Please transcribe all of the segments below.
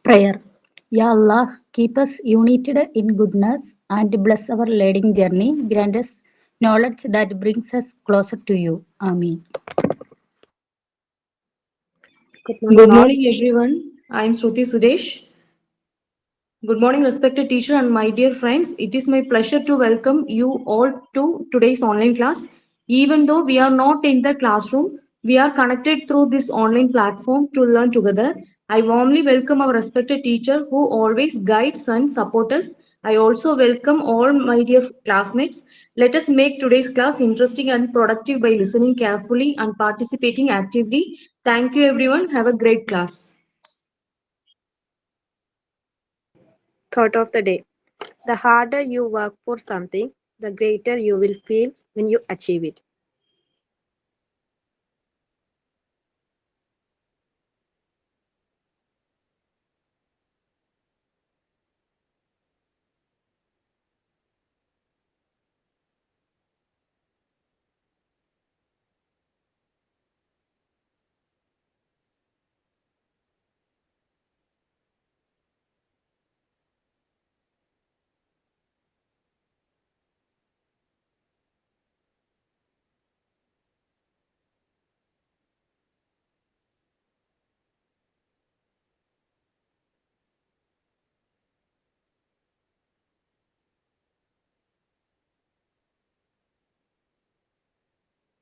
Prayer. Ya Allah, keep us united in goodness and bless our learning journey. Grant us knowledge that brings us closer to you. Amen. Good morning, everyone. I am Shruti Sudesh. Good morning, respected teacher and my dear friends. It is my pleasure to welcome you all to today's online class. Even though we are not in the classroom, we are connected through this online platform to learn together. I warmly welcome our respected teacher who always guides and supports us. I also welcome all my dear classmates. Let us make today's class interesting and productive by listening carefully and participating actively. Thank you, everyone. Have a great class. Thought of the day. The harder you work for something, the greater you will feel when you achieve it.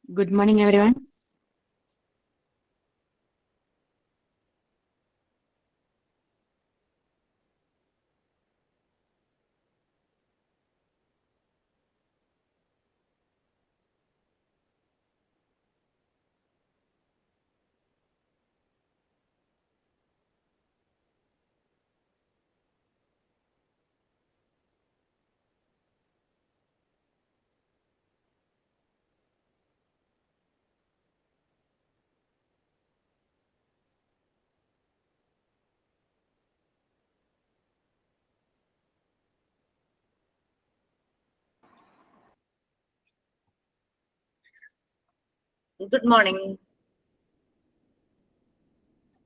Good morning, everyone. Good morning.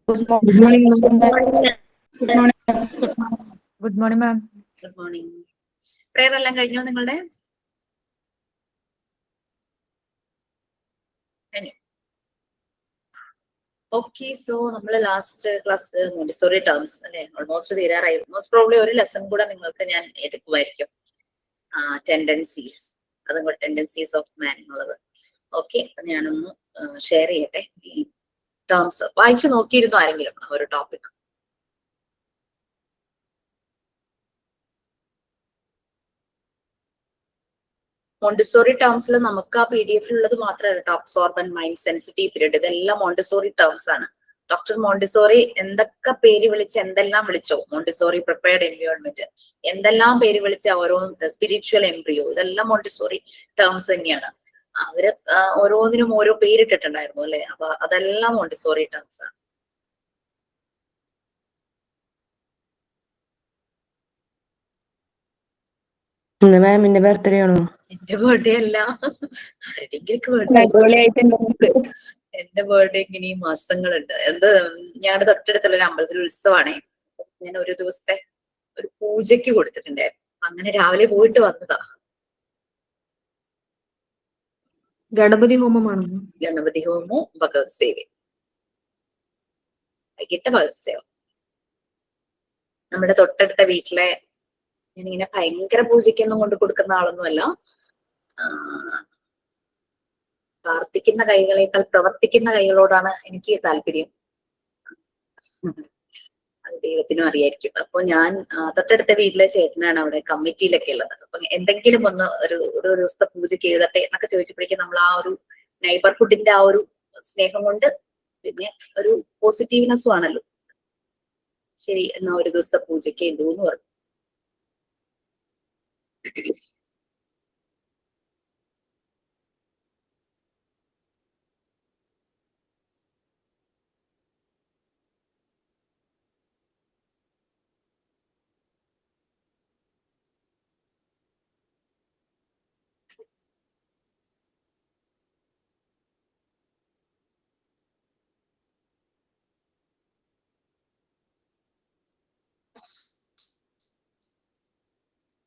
Good morning, ma'am. Good morning. Good morning, ma'am. Good morning. Prayer എല്ലാം കഴിഞ്ഞോ നിങ്ങളുടെ? Okay, so നമ്മള് last class Montessori terms അല്ലെ almost തീരാറായി. Most probably ഒരു lesson കൂടെ നിങ്ങൾക്ക് ഞാൻ എടുക്കുമായിരിക്കും. ടെൻഡൻസീസ്, അതും കൂടെ ടെൻഡൻസീസ് ഓഫ് മാൻ എന്നുള്ളത്. ഓക്കെ, ഞാനൊന്ന് ഷെയർ ചെയ്യട്ടെ. ഈ ടേംസ് വായിച്ചു നോക്കിയിരുന്നു ആരെങ്കിലും ആ ഒരു ടോപ്പിക്? മോണ്ടിസോറി ടേംസിൽ നമുക്ക് ആ PDF ഉള്ളത് മാത്രമല്ല, അബ്സോർബൻ മൈൻഡ്, സെൻസിറ്റീവ് പീരീഡ്, ഇതെല്ലാം മോണ്ടിസോറി ടേംസ് ആണ്. ഡോക്ടർ മോണ്ടിസോറി എന്തൊക്കെ പേര് വിളിച്ച് എന്തെല്ലാം വിളിച്ചോ, മോണ്ടിസോറി പ്രിപ്പയർഡ് എൻവയോൺമെന്റ്, എന്തെല്ലാം പേര് വിളിച്ച ഓരോ സ്പിരിച്വൽ എംബ്രിയോ, ഇതെല്ലാം മോണ്ടിസോറി ടേംസ് തന്നെയാണ്. അവര് ഓരോന്നിനും ഓരോ പേരിട്ടിട്ടുണ്ടായിരുന്നു അല്ലെ? അപ്പൊ അതെല്ലാം മോണ്ടിസോറി ടേംസ് ആണ്. മാമിന്റെ ബർത്ത്ഡേ ആണോ? എന്റെ ബർത്ത്ഡേ അല്ല, ആരുടെയെങ്കിലും ബർത്ത്ഡേ. എന്റെ ബർത്ത്ഡേ ഇങ്ങനെ ഈ മാസങ്ങളുണ്ട്. ഞങ്ങളുടെ തൊട്ടടുത്തുള്ള ഒരു അമ്പലത്തിൽ ഉത്സവമാണേ. ഞാൻ ഒരു ദിവസത്തെ ഒരു പൂജയ്ക്ക് കൊടുത്തിട്ടുണ്ടായിരുന്നു. അങ്ങനെ രാവിലെ പോയിട്ട് വന്നതാ. ഗണപതി ഹോമമാണ്. ഗണപതി ഹോമവും ഭഗവത് സേവയും. വൈകിട്ട് ഭഗവത് സേവ. നമ്മുടെ തൊട്ടടുത്ത വീട്ടിലെ, ഞാനിങ്ങനെ ഭയങ്കര പൂജയ്ക്കൊന്നും കൊണ്ട് കൊടുക്കുന്ന ആളൊന്നുമല്ല. പ്രാർത്ഥിക്കുന്ന കൈകളേക്കാൾ പ്രവർത്തിക്കുന്ന കൈകളോടാണ് എനിക്ക് താല്പര്യം. അത് ദൈവത്തിനും അറിയായിരിക്കും. അപ്പൊ ഞാൻ തൊട്ടടുത്ത വീട്ടിലെ ചേട്ടനാണ് അവിടെ കമ്മിറ്റിയിലൊക്കെ ഉള്ളത്. അപ്പൊ എന്തെങ്കിലും ഒന്ന് ഒരു ദിവസത്തെ പൂജയ്ക്ക് എഴുതട്ടെ എന്നൊക്കെ ചോദിച്ചപ്പോഴേക്കും നമ്മൾ ആ ഒരു നൈബർഹുഡിന്റെ ആ ഒരു സ്നേഹം കൊണ്ട്, പിന്നെ ഒരു പോസിറ്റീവ്നെസ്സും ആണല്ലോ, ശരി എന്നാ ഒരു ദിവസത്തെ പൂജയ്ക്ക് എഴുതൂന്ന് പറഞ്ഞു.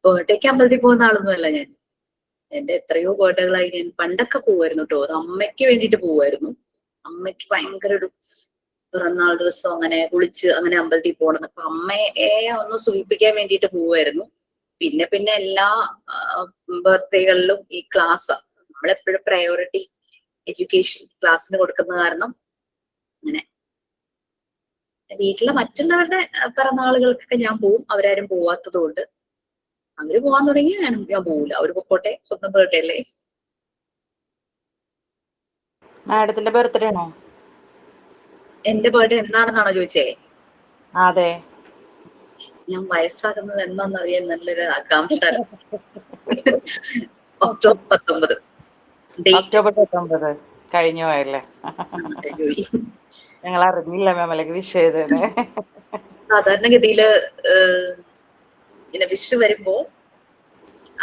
ബർത്ത്ഡേക്ക് അമ്പലത്തിൽ പോകുന്ന ആളൊന്നുമല്ല ഞാൻ. എന്റെ എത്രയോ ബർത്ത്ഡേകളായി ഞാൻ പണ്ടൊക്കെ പോവായിരുന്നു കേട്ടോ. അത് അമ്മയ്ക്ക് വേണ്ടിയിട്ട് പോവായിരുന്നു. അമ്മയ്ക്ക് ഭയങ്കര ഒരു പിറന്നാൾ ദിവസം അങ്ങനെ കുളിച്ച് അങ്ങനെ അമ്പലത്തിൽ പോകണം. അപ്പൊ അമ്മയെ ഒന്ന് സൂചിപ്പിക്കാൻ വേണ്ടിയിട്ട് പോവായിരുന്നു. പിന്നെ പിന്നെ എല്ലാ ബർത്ത്ഡേകളിലും ഈ ക്ലാസ് നമ്മളെപ്പോഴും പ്രയോറിറ്റി എഡ്യൂക്കേഷൻ ക്ലാസ്സിന് കൊടുക്കുന്ന കാരണം അങ്ങനെ. വീട്ടിലെ മറ്റുള്ളവരുടെ പിറന്നാളുകൾക്കൊക്കെ ഞാൻ പോവും. അവരാരും പോവാത്തത് കൊണ്ട്. അവര് പോവാൻ തുടങ്ങി ഞാൻ പോവില്ല. അവര് പൊക്കോട്ടെ, സ്വന്തം ബർത്ത്ഡേ അല്ലേ. മാഡത്തിന്റെ ബർത്ത്ഡേ ആണോ? എന്റെ ബർത്ത്ഡേ എന്നാണെന്നാണോ ചോദിച്ചേ? അതെ. ഞാൻ വയസ്സാകുന്നത് എന്നാന്നറിയാൻ നല്ലൊരു ആകാംക്ഷ. ഒക്ടോബർ 19. ഒക്ടോബർ 19 കഴിഞ്ഞു പോയല്ലേ? ഞങ്ങൾ അറിഞ്ഞില്ല മാം, അല്ലെങ്കിൽ വിഷ് ചെയ്തേനെ. സാധാരണഗതിയില് ഇങ്ങനെ വിഷ് വരുമ്പോ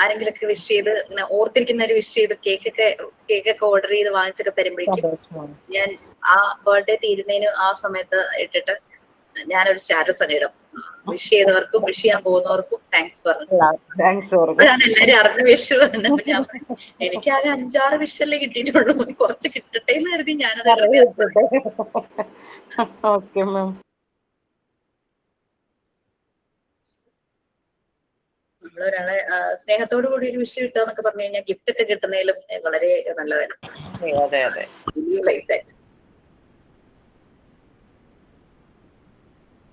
ആരെങ്കിലൊക്കെ വിഷ് ചെയ്ത് ഇങ്ങനെ ഓർത്തിരിക്കുന്നവര് വിഷ് ചെയ്ത് കേക്കൊക്കെ ഓർഡർ ചെയ്ത് വാങ്ങിച്ചൊക്കെ തരുമ്പോഴേക്കും ഞാൻ ആ ബർത്ത്ഡേ തീരുന്നതിന് ആ സമയത്ത് ഇട്ടിട്ട് ഞാനൊരു സ്റ്റാറ്റസ് ഒക്കെ ഇടും. വിഷ് ചെയ്തവർക്കും വിഷ് ചെയ്യാൻ പോകുന്നവർക്കും താങ്ക്സ് പറഞ്ഞു. അപ്പോഴാണ് എല്ലാരും അറിഞ്ഞ വിഷു വന്നത്. ഞാൻ എനിക്കാകെ 5-6 വിഷല്ലേ കിട്ടിയിട്ടുള്ളൂ. കുറച്ച് കിട്ടട്ടെ എന്ന് കരുതി ഞാനത് ഓക്കെ മാം. നമ്മളൊരാളെ സ്നേഹത്തോടു കൂടി ഒരു വിഷയം കിട്ടുക പറഞ്ഞു കഴിഞ്ഞാൽ ഗിഫ്റ്റ് ഒക്കെ കിട്ടുന്നതിലും വളരെ നല്ലതാണ്. അതെ അതെ.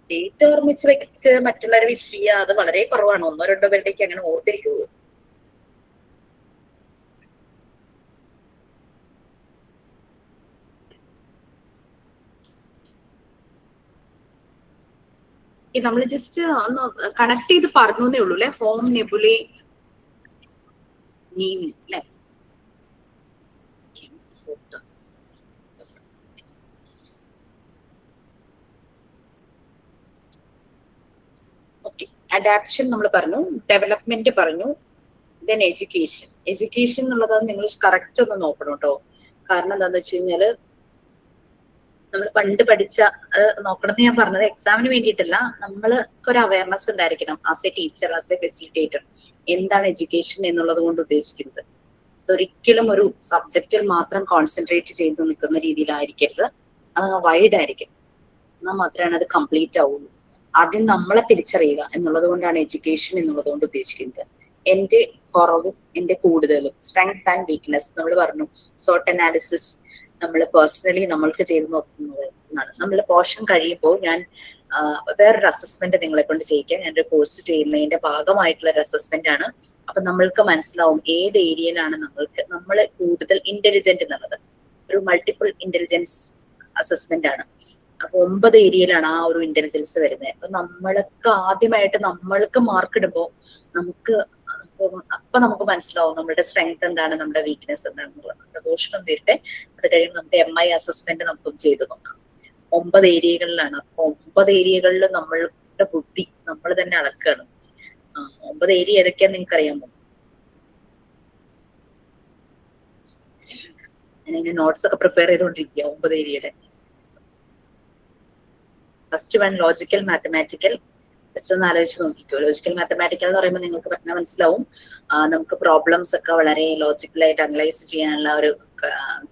ഡേറ്റ് ഓർമ്മിച്ച് വെച്ച് മറ്റുള്ളവരെ വിഷ് ചെയ്യുക അത് വളരെ കുറവാണ്. 1-2 പേരുടേക്ക് അങ്ങനെ ഓർത്തിരിക്കുള്ളൂ. നമ്മൾ ജസ്റ്റ് ഒന്ന് കണക്ട് ചെയ്ത് പറഞ്ഞേ ഉള്ളൂ അല്ലെ. ഫോം നെബുലേ നീം അല്ലെ. അഡാപ്ഷൻ നമ്മൾ പറഞ്ഞു, ഡെവലപ്മെന്റ് പറഞ്ഞു, ദെൻ എഡ്യൂക്കേഷൻ എന്നുള്ളത് നിങ്ങൾ കറക്റ്റ് ഒന്ന് നോക്കണം കേട്ടോ. കാരണം എന്താന്ന് വെച്ച് കഴിഞ്ഞാല് നമ്മൾ പണ്ട് പഠിച്ച അത് നോക്കണമെന്ന് ഞാൻ പറഞ്ഞത് എക്സാമിന് വേണ്ടിയിട്ടല്ല. നമ്മൾക്ക് ഒരു അവയർനെസ് ഉണ്ടായിരിക്കണം as A teacher, as A facilitator. എന്താണ് എഡ്യൂക്കേഷൻ എന്നുള്ളത് കൊണ്ട് ഉദ്ദേശിക്കുന്നത്? ഒരിക്കലും ഒരു സബ്ജക്റ്റിൽ മാത്രം കോൺസെൻട്രേറ്റ് ചെയ്ത് നിൽക്കുന്ന രീതിയിലായിരിക്കരുത്. അത് വൈഡ് ആയിരിക്കും. എന്നാൽ മാത്രമാണ് അത് കംപ്ലീറ്റ് ആവുള്ളൂ. ആദ്യം നമ്മളെ തിരിച്ചറിയുക എന്നുള്ളത് കൊണ്ടാണ് എഡ്യൂക്കേഷൻ എന്നുള്ളത് കൊണ്ട് ഉദ്ദേശിക്കുന്നത്. എന്റെ കുറവും എന്റെ കൂടുതലും, സ്ട്രെങ്ത് ആൻഡ് വീക്ക്നെസ് നമ്മൾ പറഞ്ഞു. സോട്ട് അനാലിസിസ് നമ്മൾ പേഴ്സണലി നമ്മൾക്ക് ചെയ്ത് നോക്കുന്നത് എന്നാണ്. നമ്മൾ പോർഷൻ കഴിയുമ്പോൾ ഞാൻ വേറൊരു അസസ്മെന്റ് നിങ്ങളെ കൊണ്ട് ചെയ്യിക്കാം. ഞാനൊരു കോഴ്സ് ചെയ്യുന്നതിന്റെ ഭാഗമായിട്ടുള്ള ഒരു അസസ്മെന്റ് ആണ്. അപ്പൊ നമ്മൾക്ക് മനസ്സിലാവും ഏത് ഏരിയയിലാണ് നമ്മൾ കൂടുതൽ ഇന്റലിജന്റ് എന്നുള്ളത്. ഒരു മൾട്ടിപ്പിൾ ഇന്റലിജൻസ് അസസ്മെന്റ് ആണ്. അപ്പൊ 9 ഏരിയയിലാണ് ആ ഒരു ഇന്റലിജൻസ് വരുന്നത്. അപ്പൊ നമ്മൾക്ക് ആദ്യമായിട്ട് നമ്മൾക്ക് മാർക്ക് ഇടുമ്പോൾ നമുക്ക് മനസ്സിലാവും നമ്മുടെ സ്ട്രെങ്ത് എന്താണ്, നമ്മുടെ വീക്ക്നെസ് എന്താണെന്നുള്ളത്. നമ്മുടെ പോർഷനും തീരട്ടെ. അത് കഴിയുമ്പോൾ നമ്മുടെ MI അസസ്മെന്റ് നമുക്കൊന്ന് ചെയ്ത് നോക്കാം. 9 ഏരിയകളിലാണ്. അപ്പൊ 9 ഏരിയകളിൽ നമ്മളുടെ ബുദ്ധി നമ്മൾ തന്നെ അളക്കുകയാണ്. 9 ഏരിയ ഏതൊക്കെയാന്ന് നിങ്ങൾക്ക് അറിയാമോ? ഞാനിങ്ങനെ നോട്ട്സ് ഒക്കെ പ്രിപ്പയർ ചെയ്തുകൊണ്ടിരിക്കുക 9 ഏരിയയുടെ. First one logical mathematical. Just ഒന്ന് ആലോചിച്ച് നോക്കിക്കോ. ലോജിക്കൽ മാത്തമാറ്റിക്കൽ എന്ന് പറയുമ്പോൾ നിങ്ങൾക്ക് പെട്ടെന്ന് മനസ്സിലാവും. നമുക്ക് പ്രോബ്ലംസ് ഒക്കെ വളരെ ലോജിക്കലായിട്ട് അനലൈസ് ചെയ്യാനുള്ള ഒരു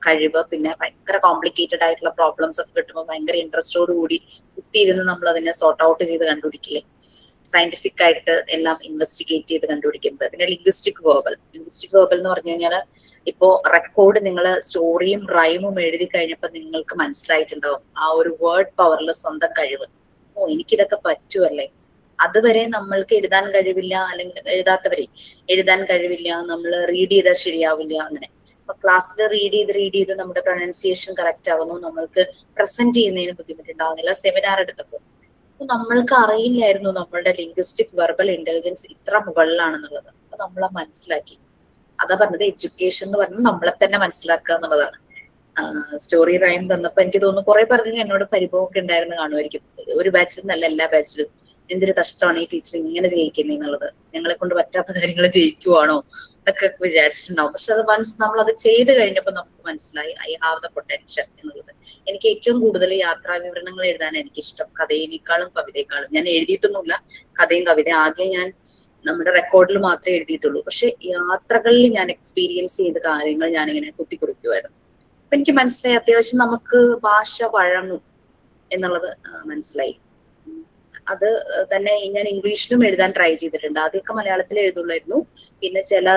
കഴിവ്, പിന്നെ ഭയങ്കര കോംപ്ലിക്കേറ്റഡ് ആയിട്ടുള്ള പ്രോബ്ലംസ് ഒക്കെ കിട്ടുമ്പോൾ ഭയങ്കര ഇൻട്രസ്റ്റോട് കൂടി കുത്തിയിരുന്ന് നമ്മൾ അതിനെ സോർട്ട് ഔട്ട് ചെയ്ത് കണ്ടുപിടിക്കില്ലേ. സയന്റിഫിക് ആയിട്ട് എല്ലാം ഇൻവെസ്റ്റിഗേറ്റ് ചെയ്ത് കണ്ടുപിടിക്കുന്നത്. പിന്നെ ലിംഗ്വിസ്റ്റിക് വേർബൽ എന്ന് പറഞ്ഞു കഴിഞ്ഞാൽ ഇപ്പോ റെക്കോർഡ് നിങ്ങൾ സ്റ്റോറിയും റൈമും എഴുതി കഴിഞ്ഞപ്പോൾ നിങ്ങൾക്ക് മനസ്സിലായിട്ടുണ്ടാവും ആ ഒരു വേർഡ് പവറിൽ സ്വന്തം കഴിവ്. എനിക്കിതൊക്കെ പറ്റുമല്ലേ. അതുവരെ നമ്മൾക്ക് എഴുതാൻ കഴിവില്ല, അല്ലെങ്കിൽ എഴുതാൻ കഴിവില്ല, നമ്മൾ റീഡ് ചെയ്താൽ ശരിയാവില്ല. അങ്ങനെ അപ്പൊ ക്ലാസ്സിൽ റീഡ് ചെയ്ത് നമ്മുടെ പ്രൊനൗൺസിയേഷൻ കറക്റ്റ് ആകുന്നു, നമ്മൾക്ക് പ്രസന്റ് ചെയ്യുന്നതിന് ബുദ്ധിമുട്ടുണ്ടാവുന്നില്ല. സെമിനാർ എടുത്തപ്പോൾ നമ്മൾക്ക് അറിയില്ലായിരുന്നു നമ്മളുടെ ലിംഗ്വിസ്റ്റിക് വെർബൽ ഇന്റലിജൻസ് ഇത്ര മുകളിലാണെന്നുള്ളത്. അപ്പൊ നമ്മളെ മനസ്സിലാക്കി. അതാ പറഞ്ഞത് എഡ്യൂക്കേഷൻ എന്ന് പറഞ്ഞാൽ നമ്മളെ തന്നെ മനസ്സിലാക്കുക എന്നുള്ളതാണ്. സ്റ്റോറി റൈം തന്നപ്പോ എനിക്ക് തോന്നുന്നു കുറെ പറഞ്ഞു എന്നോട് പരിഭവമൊക്കെ ഉണ്ടായിരുന്നു കാണുമായിരിക്കും. ഒരു ബാച്ചിൽ നിന്നല്ല, എല്ലാ ബാച്ചിലും എന്തൊരു കഷ്ടമാണ് ഈ ടീച്ചർ ഇങ്ങനെ ചെയ്യിക്കുന്നത് എന്നുള്ളത്, ഞങ്ങളെ കൊണ്ട് പറ്റാത്ത കാര്യങ്ങൾ ചെയ്യിക്കുവാണോ എന്നൊക്കെ വിചാരിച്ചിട്ടുണ്ടാവും. പക്ഷെ അത് വൺസ് നമ്മൾ അത് ചെയ്ത് കഴിഞ്ഞപ്പോൾ നമുക്ക് മനസ്സിലായി ഐ ഹാവ് ദ പൊട്ടൻഷ്യൽ എന്നുള്ളത്. എനിക്ക് ഏറ്റവും കൂടുതൽ യാത്രാ വിവരണങ്ങൾ എഴുതാൻ എനിക്കിഷ്ടം, കഥയേക്കാളും കവിതയെക്കാളും. ഞാൻ എഴുതിയിട്ടൊന്നുമില്ല കഥയും കവിതയും. ആകെ ഞാൻ നമ്മുടെ റെക്കോർഡിൽ മാത്രമേ എഴുതിയിട്ടുള്ളൂ. പക്ഷെ യാത്രകളിൽ ഞാൻ എക്സ്പീരിയൻസ് ചെയ്ത കാര്യങ്ങൾ ഞാനിങ്ങനെ കുത്തിക്കുറിക്കുമായിരുന്നു. അപ്പൊ എനിക്ക് മനസ്സിലായി അത്യാവശ്യം നമുക്ക് ഭാഷ വഴങ്ങും എന്നുള്ളത് മനസ്സിലായി. അത് തന്നെ ഞാൻ ഇംഗ്ലീഷിലും എഴുതാൻ ട്രൈ ചെയ്തിട്ടുണ്ട്. ആദ്യമൊക്കെ മലയാളത്തിൽ എഴുതുള്ളായിരുന്നു. പിന്നെ ചില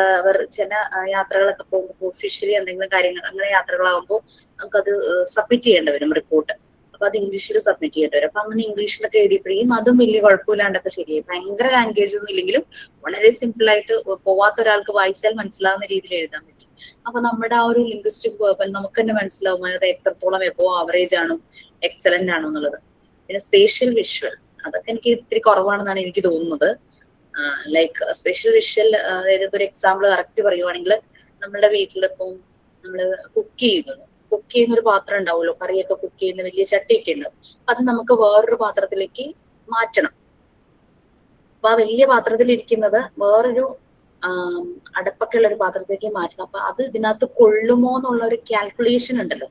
യാത്രകളൊക്കെ പോകുമ്പോൾ ഒഫീഷ്യലി എന്തെങ്കിലും കാര്യങ്ങൾ അങ്ങനെ യാത്രകളാകുമ്പോൾ നമുക്കത് സബ്മിറ്റ് ചെയ്യേണ്ടി വരും റിപ്പോർട്ട്. അപ്പൊ അത് ഇംഗ്ലീഷിൽ സബ്മിറ്റ് ചെയ്യേണ്ടി വരും. അപ്പൊ അങ്ങനെ ഇംഗ്ലീഷിലൊക്കെ എഴുതിയപ്പോഴും അതും വലിയ കുഴപ്പമില്ലാണ്ടൊക്കെ ശരിയായി. ഭയങ്കര ലാംഗ്വേജ് ഒന്നും ഇല്ലെങ്കിലും വളരെ സിമ്പിൾ ആയിട്ട് പോവാത്ത ഒരാൾക്ക് വായിച്ചാൽ മനസ്സിലാവുന്ന രീതിയിൽ എഴുതാൻ പറ്റും. അപ്പൊ നമ്മുടെ ആ ഒരു ലിംഗ്വിസ്റ്റിക് വേർബൽ നമുക്ക് തന്നെ മനസ്സിലാവും അത് എത്രത്തോളം എബോ ആവറേജ് ആണോ എക്സലന്റ് ആണോ എന്നുള്ളത്. പിന്നെ സ്പേഷ്യൽ വിഷ്വൽ അതൊക്കെ എനിക്ക് ഇത്തിരി കുറവാണെന്നാണ് എനിക്ക് തോന്നുന്നത്. ലൈക്ക് സ്പെഷ്യൽ വിഷ്വൽ, അതായത് ഒരു എക്സാമ്പിൾ കറക്റ്റ് പറയുവാണെങ്കിൽ നമ്മുടെ വീട്ടിലിപ്പം നമ്മള് കുക്ക് ചെയ്യുന്ന ഒരു പാത്രം ഉണ്ടാവുമല്ലോ, കറിയൊക്കെ കുക്ക് ചെയ്യുന്ന വലിയ ചട്ടിയൊക്കെ ഉണ്ടാവും. അത് നമുക്ക് വേറൊരു പാത്രത്തിലേക്ക് മാറ്റണം. അപ്പൊ ആ വലിയ പാത്രത്തിൽ ഇരിക്കുന്നത് വേറൊരു അടപ്പൊക്കെ ഉള്ള ഒരു പാത്രത്തിലേക്ക് മാറ്റണം. അപ്പൊ അത് ഇതിനകത്ത് കൊള്ളുമോ എന്നുള്ള ഒരു കാൽക്കുലേഷൻ ഉണ്ടല്ലോ,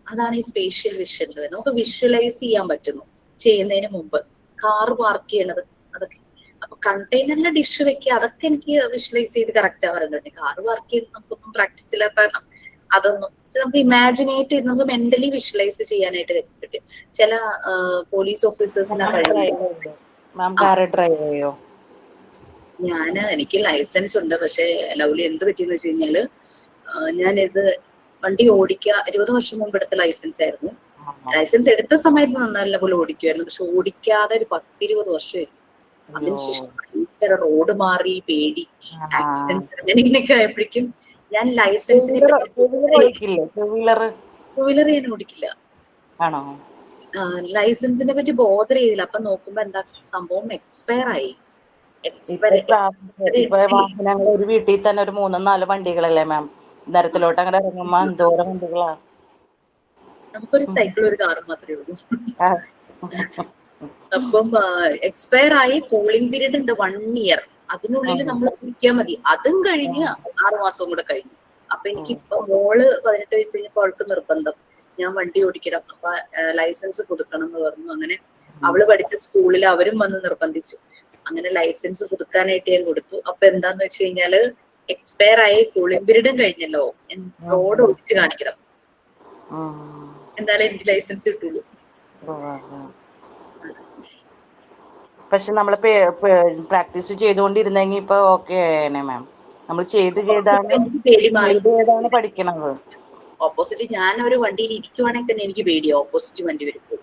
അതാണ് ഈ സ്പേഷ്യൽ വിഷ്വൽ. നമുക്ക് വിഷ്വലൈസ് ചെയ്യാൻ പറ്റുന്നു ചെയ്യുന്നതിന് മുമ്പ്. കാറ് പാർക്ക് ചെയ്യണത് അതൊക്കെ. അപ്പൊ കണ്ടെയ്നറിലെ ഡിഷ് വെക്കുക അതൊക്കെ എനിക്ക് വിഷ്വലൈസ് ചെയ്ത് കറക്റ്റ് ആവാറുണ്ട്. കാറ് പാർക്ക് ചെയ്ത് നമുക്കൊന്നും പ്രാക്ടീസ് ഇല്ലാത്ത അതൊന്നും നമുക്ക് ഇമാജിനേറ്റ് ചെയ്ത് നമുക്ക് മെന്റലി വിഷ്വലൈസ് ചെയ്യാനായിട്ട് പറ്റും. ചില പോലീസ് ഓഫീസേഴ്സിനെ എനിക്ക് ലൈസൻസ് ഉണ്ട്. പക്ഷെ ലവ്ലി എന്ത് പറ്റിയെന്ന് വെച്ച് കഴിഞ്ഞാല് ഞാനിത് വണ്ടി 20 വർഷം മുമ്പ് എടുത്ത ലൈസൻസ് ആയിരുന്നു. ലൈസൻസ് എടുത്ത സമയത്ത് നല്ല പോലെ ഓടിക്കുമായിരുന്നു. പക്ഷെ ഓടിക്കാതെ ഒരു 10-20 വർഷമായിരുന്നു. അതിനുശേഷം ഭയങ്കര റോഡ് മാറി, പേടി, ആക്സിഡന്റ് അങ്ങനെ ഇങ്ങനെയൊക്കെ ആയപ്പോഴേക്കും ഞാൻ ലൈസൻസിനെ ടൂ വീലർ ഞാൻ ഓടിക്കില്ല. ലൈസൻസിനെ പറ്റി ബോധർ ചെയ്തില്ല. അപ്പൊ നോക്കുമ്പോ എന്താ സംഭവം എക്സ്പയർ ആയി. വാഹനങ്ങൾ ഒരു വീട്ടിൽ തന്നെ ഒരു 3-4 വണ്ടികളല്ലേ മാം? നരത്തിലോട്ട് അങ്ങനെ ഇറങ്ങുമ്പോ എന്തോരം വണ്ടികളാ. നമുക്കൊരു സൈക്കിൾ ഒരു കാർ മാത്രമേ ഉള്ളൂ. അപ്പം എക്സ്പയർ ആയി. കൂളിംഗ് പീരീഡ് ഉണ്ട് 1 year. അതിനുള്ളിൽ നമ്മൾ കുടിക്കാൻ മതി. അതും കഴിഞ്ഞ് 6 മാസം കൂടെ കഴിഞ്ഞു. അപ്പൊ എനിക്കിപ്പോ മോള് 18 വയസ്സ് കഴിഞ്ഞപ്പോ അവൾക്ക് നിർബന്ധം ഞാൻ വണ്ടി ഓടിക്കണം. അപ്പൊ ലൈസൻസ് പുതുക്കണം എന്ന് പറഞ്ഞു. അങ്ങനെ അവള് പഠിച്ച സ്കൂളിൽ അവരും വന്ന് നിർബന്ധിച്ചു. അങ്ങനെ ലൈസൻസ് പുതുക്കാനായിട്ട് ഞാൻ കൊടുത്തു. അപ്പൊ എന്താന്ന് വെച്ച് കഴിഞ്ഞാല് എക്സ്പയർ ആയി, കൂളിംഗ് പീരീഡും കഴിഞ്ഞല്ലോ, റോഡ് ഓടിച്ച് കാണിക്കണം. എന്തായാലും എനിക്ക് ലൈസൻസ് കിട്ടുള്ളൂ. പക്ഷെ നമ്മള് പ്രാക്ടീസ് ചെയ്തുകൊണ്ടിരുന്നെങ്കിൽ ഇപ്പൊ ഓക്കെ ആയേനെ മാം. നമ്മൾ ചെയ്താണ് പഠിക്കണത്. ഓപ്പോസിറ്റ് ഞാൻ ഒരു വണ്ടിയിൽ ഇരിക്കുവാണെങ്കിൽ തന്നെ എനിക്ക് പേടിയാ ഓപ്പോസിറ്റ് വണ്ടി വരുമ്പോൾ.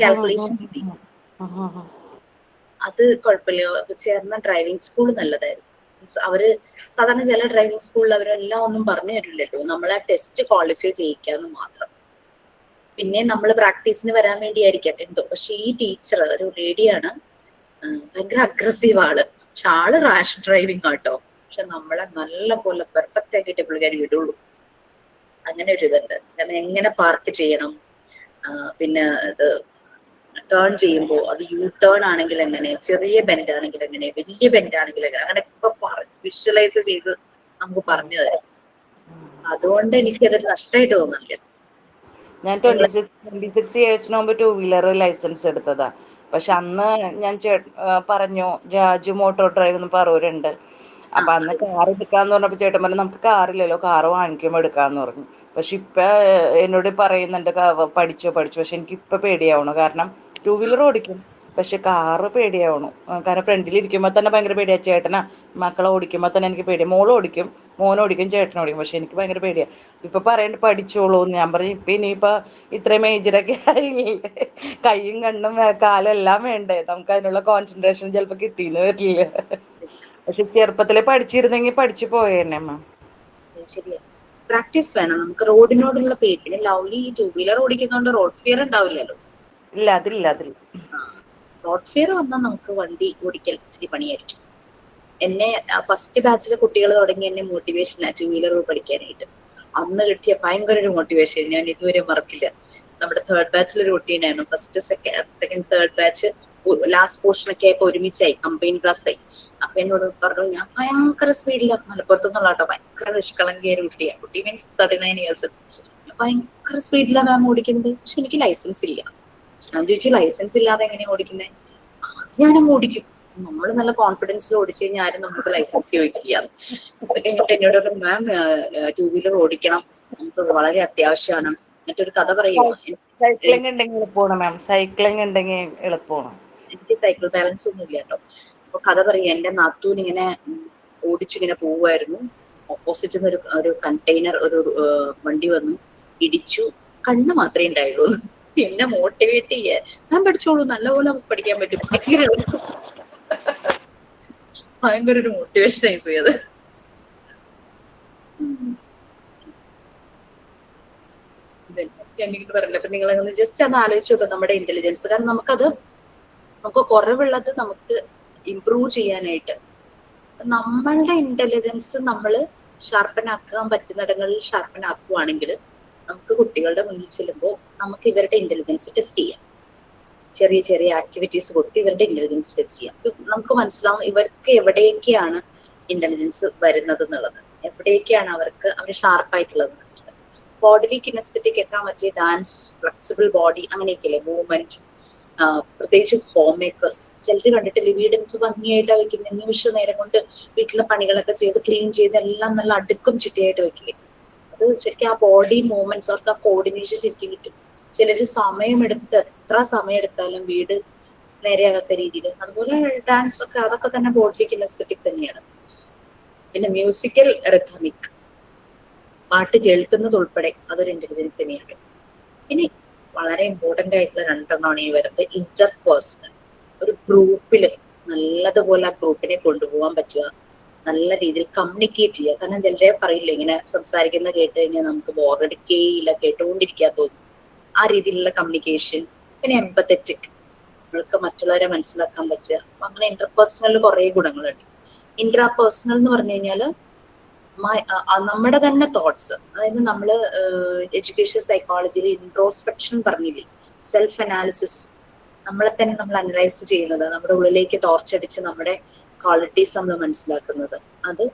കാൽക്കുലേഷൻ കിട്ടി, അത് കുഴപ്പമില്ല. ചേർന്ന ഡ്രൈവിംഗ് സ്കൂൾ നല്ലതായിരുന്നു. അവര് സാധാരണ ചില ഡ്രൈവിംഗ് സ്കൂളിൽ അവരെല്ലാം ഒന്നും പറഞ്ഞു തരില്ലല്ലോ, നമ്മളെ ടെസ്റ്റ് ക്വാളിഫൈ ചെയ്യിക്കാന്ന് മാത്രം. പിന്നെ നമ്മൾ പ്രാക്ടീസിന് വരാൻ വേണ്ടിയായിരിക്കാം എന്തോ. പക്ഷെ ഈ ടീച്ചർ ഒരു ലേഡിയാണ്, ഭയങ്കര അഗ്രസീവ് ആള്. പക്ഷെ ആള് റാഷ് ഡ്രൈവിംഗ് ആട്ടോ. പക്ഷെ നമ്മളെ നല്ല പോലെ പെർഫെക്റ്റ് ആക്കിയിട്ട് പുള്ളിക്കാരി വിടുള്ളൂ. അങ്ങനെ ഒരു ഇതുണ്ട്. കാരണം എങ്ങനെ പാർക്ക് ചെയ്യണം, പിന്നെ ഇത് ടേൺ ചെയ്യുമ്പോൾ അത് യു ടേൺ ആണെങ്കിൽ എങ്ങനെ, ചെറിയ ബെൻഡ് ആണെങ്കിൽ എങ്ങനെ, വലിയ ബെൻഡ് ആണെങ്കിൽ എങ്ങനെ, അങ്ങനെ ഇപ്പൊ വിഷ്വലൈസ് ചെയ്ത് നമുക്ക് പറഞ്ഞു തരാം. അതുകൊണ്ട് എനിക്കതൊരു നഷ്ടമായിട്ട് തോന്നുന്നില്ല. ഞാൻ 26 ഇയേഴ്സിന് മുമ്പ് 2 വീലർ ലൈസൻസ് എടുത്തതാ. പക്ഷെ അന്ന് ഞാൻ പറഞ്ഞു രാജു മോട്ടോർ ഡ്രൈവ് എന്ന് പറവൂരുണ്ട്. അപ്പൊ അന്ന് കാർ എടുക്കാന്ന് പറഞ്ഞപ്പോ ചേട്ടൻ പറഞ്ഞു നമുക്ക് കാറില്ലല്ലോ, കാറ് വാങ്ങിക്കുമ്പോ എടുക്കാന്ന് പറഞ്ഞു. പക്ഷെ ഇപ്പൊ എന്നോട് പറയുന്നുണ്ട് പഠിച്ചോ. പക്ഷെ എനിക്ക് ഇപ്പൊ പേടിയാവണു. കാരണം 2 വീലർ ഓടിക്കും, പക്ഷെ കാറ് പേടിയാവണു. കാരണം ഫ്രണ്ടിൽ ഇരിക്കുമ്പോ തന്നെ ഭയങ്കര പേടിയാ. ചേട്ടനാ മക്കളെ ഓടിക്കുമ്പോ തന്നെ എനിക്ക് പേടിയാ. മോളോടിക്കും, മോനോടിക്കും, ചേട്ടനോടിക്കും. പക്ഷെ എനിക്ക് ഭയങ്കര പേടിയാ. ഇപ്പൊ പറയണ്ട് പഠിച്ചോളൂ. ഞാൻ പറഞ്ഞു ഇനിയിപ്പൊ ഇത്രയും ഏജിലൊക്കെ ആയില്ലേ, കൈയും കണ്ണും കാലും എല്ലാം വേണ്ടേ, നമുക്ക് അതിനുള്ള കോൺസെൻട്രേഷൻ ചിലപ്പോ കിട്ടിയെന്ന് വരില്ല. പക്ഷെ ചെറുപ്പത്തിലെ പഠിച്ചിരുന്നെങ്കിൽ പഠിച്ചു പോയേനെ മാം. ശരിയാ, പ്രാക്ടീസ് വേണം. നമുക്ക് റോഡിനോടുള്ള പേടി. ലവ്ലി 2 വീലർ ഓടിക്കുന്നതുകൊണ്ട് റോഡ് ഫിയർ ഉണ്ടാവില്ലല്ലോ. ഇല്ല, അതില്ല. റോഡ് ഫിയർ വന്നാൽ നമുക്ക് വണ്ടി ഓടിക്കൽ ഇച്ചിരി പണിയായിരിക്കും. എന്നെ ഫസ്റ്റ് ബാച്ചിലെ കുട്ടികൾ തുടങ്ങി എന്നെ മോട്ടിവേഷൻ 2 വീലർ പഠിക്കാനായിട്ട്. അന്ന് കിട്ടിയ ഭയങ്കര ഒരു മോട്ടിവേഷൻ ഞാൻ ഇതുവരെ മറക്കില്ല. നമ്മുടെ 3rd ബാച്ചിലൊരു കുട്ടീനായിരുന്നു. First second 3rd batch last പോർഷനൊക്കെ ആയപ്പോ ഒരുമിച്ചായി, കമ്പൈൻ ക്ലാസ് ആയി. അപ്പൊ എന്നോട് പറഞ്ഞു ഞാൻ ഭയങ്കര സ്പീഡിലാണ്, മലപ്പുറത്ത് നിന്നുള്ള കേട്ടോ, ഭയങ്കര നിഷ്കളങ്കിയ ഒരു കുട്ടിയാണ്. കുട്ടി മീൻസ് 39 years. ഭയങ്കര സ്പീഡിലാണ് മാം ഓടിക്കുന്നത്. പക്ഷെ എനിക്ക് ലൈസൻസ് ഇല്ല. ഞാൻ ചോദിച്ചു ലൈസൻസ് ഇല്ലാതെ എങ്ങനെയാ ഓടിക്കുന്നത്? ഞാനങ്ങ് ഓടിക്കും. നമ്മൾ നല്ല കോൺഫിഡൻസിൽ ഓടിച്ചു കഴിഞ്ഞാൽ ആരും നമുക്ക് ലൈസൻസ് ചോദിക്കില്ല. അത് കഴിഞ്ഞിട്ട് എന്നോട് പറഞ്ഞു, മാം 2 വീലർ ഓടിക്കണം, നമുക്ക് വളരെ അത്യാവശ്യമാണ്. എന്നിട്ടൊരു കഥ പറയുമോ, സൈക്ലിംഗ് ഉണ്ടെങ്കിൽ എളുപ്പമാണ് മാം, സൈക്ലിംഗ് ഉണ്ടെങ്കിൽ എളുപ്പമാണ്. എനിക്ക് സൈക്കിൾ ബാലൻസ് ഒന്നും ഇല്ല കേട്ടോ. അപ്പൊ കഥ പറയാ, എന്റെ നാത്തൂൻ ഇങ്ങനെ ഓടിച്ചിങ്ങനെ പോവുമായിരുന്നു. ഓപ്പോസിറ്റ് നിന്ന് ഒരു കണ്ടെയ്നർ ഒരു വണ്ടി വന്നു ഇടിച്ചു. കണ്ണ് മാത്രമേ ഉണ്ടായുള്ളൂ. എന്നെ മോട്ടിവേറ്റ് ചെയ്യാ, ഞാൻ പഠിച്ചോളൂ, നല്ലപോലെ നമുക്ക് പഠിക്കാൻ പറ്റും. ഭയങ്കര ഒരു മോട്ടിവേഷൻ ആയി പോയി അത്. ഞാനിങ്ങനെ പറഞ്ഞില്ല. അപ്പൊ നിങ്ങൾ ജസ്റ്റ് അത് ആലോചിച്ച് നോക്കുക, നമ്മുടെ ഇന്റലിജൻസ്. കാരണം നമുക്ക് കുറവുള്ളത് നമുക്ക് ഇംപ്രൂവ് ചെയ്യാനായിട്ട് നമ്മളുടെ ഇന്റലിജൻസ് നമ്മൾ ഷാർപ്പൻ ആക്കാൻ പറ്റുന്നിടങ്ങളിൽ ഷാർപ്പൻ ആക്കുവാണെങ്കിൽ നമുക്ക് കുട്ടികളുടെ മുന്നിൽ ചെല്ലുമ്പോൾ നമുക്ക് ഇവരുടെ ഇന്റലിജൻസ് ടെസ്റ്റ് ചെയ്യാം. ചെറിയ ചെറിയ ആക്ടിവിറ്റീസ് കൊടുത്ത് ഇവരുടെ ഇന്റലിജൻസ് ടെസ്റ്റ് ചെയ്യാം. നമുക്ക് മനസ്സിലാവും ഇവർക്ക് എവിടെയൊക്കെയാണ് ഇന്റലിജൻസ് വരുന്നത് എന്നുള്ളത്, എവിടെയൊക്കെയാണ് അവർ ഷാർപ്പായിട്ടുള്ളത് മനസ്സിലാവും. ബോഡിലി കിനസ്തെറ്റിക് ഒക്കെ മറ്റേ ഡാൻസ്, ഫ്ലെക്സിബിൾ ബോഡി, അങ്ങനെയൊക്കെയല്ലേ മൂവ്മെന്റ്. പ്രത്യേകിച്ച് ഹോം മേക്കേഴ്സ് ചിലർ കണ്ടിട്ടില്ലേ, വീട് എന്ത് ഭംഗിയായിട്ടാ വെക്കുന്നത്, നിമിഷ നേരം കൊണ്ട് വീട്ടിലെ പണികളൊക്കെ ചെയ്ത് ക്ലീൻ ചെയ്ത് എല്ലാം നല്ല അടുക്കും ചിട്ടയായിട്ട് വെക്കില്ലേ. അത് ശരിക്കും ആ ബോഡി മൂവ്മെന്റ്സ്, അവർക്ക് ആ കോർഡിനേഷൻ ശരിക്കും കിട്ടും. ചിലര് എത്ര സമയം എടുത്താലും വീട് നേരെയാകാത്ത രീതിയിൽ. അതുപോലെ ഡാൻസ് ഒക്കെ, അതൊക്കെ തന്നെ ബോഡി കിനസ്തെറ്റിക് തന്നെയാണ്. പിന്നെ മ്യൂസിക്കൽ റിഥമിക്, പാട്ട് കേൾക്കുന്നത് ഉൾപ്പെടെ അതൊരു ഇന്റലിജൻസ് തന്നെയാണ്. ഇനി വളരെ ഇമ്പോർട്ടന്റ് ആയിട്ടുള്ള 2 ഈ വരുന്നത് ഇന്റർപേഴ്സണൽ. ഒരു ഗ്രൂപ്പില് നല്ലതുപോലെ ആ ഗ്രൂപ്പിനെ കൊണ്ടുപോകാൻ പറ്റുക, നല്ല രീതിയിൽ കമ്മ്യൂണിക്കേറ്റ് ചെയ്യുക. കാരണം ചിലരെ പറയില്ല, ഇങ്ങനെ സംസാരിക്കുന്ന കേട്ട് കഴിഞ്ഞാൽ നമുക്ക് ബോറടിക്കേയില്ല, കേട്ടുകൊണ്ടിരിക്കാൻ തോന്നും. ആ രീതിയിലുള്ള കമ്മ്യൂണിക്കേഷൻ. പിന്നെ എംപത്തറ്റിക്, നമ്മൾക്ക് മറ്റുള്ളവരെ മനസ്സിലാക്കാൻ പറ്റുക. അപ്പൊ അങ്ങനെ ഇന്റർപേഴ്സണൽ കുറെ ഗുണങ്ങളുണ്ട്. ഇൻട്രാപേഴ്സണൽ എന്ന് പറഞ്ഞു കഴിഞ്ഞാൽ നമ്മുടെ തന്നെ തോട്ട്സ്, അതായത് നമ്മള് എഡ്യൂക്കേഷൻ സൈക്കോളജിയിൽ ഇൻട്രോസ്പെക്ഷൻ പറഞ്ഞില്ലേ, സെൽഫ് അനാലിസിസ്, നമ്മളെ തന്നെ നമ്മൾ അനലൈസ് ചെയ്യുന്നത്, നമ്മുടെ ഉള്ളിലേക്ക് ടോർച്ചടിച്ച് നമ്മുടെ ക്വാളിറ്റീസ് നമ്മൾ മനസ്സിലാക്കുന്നത്. അത്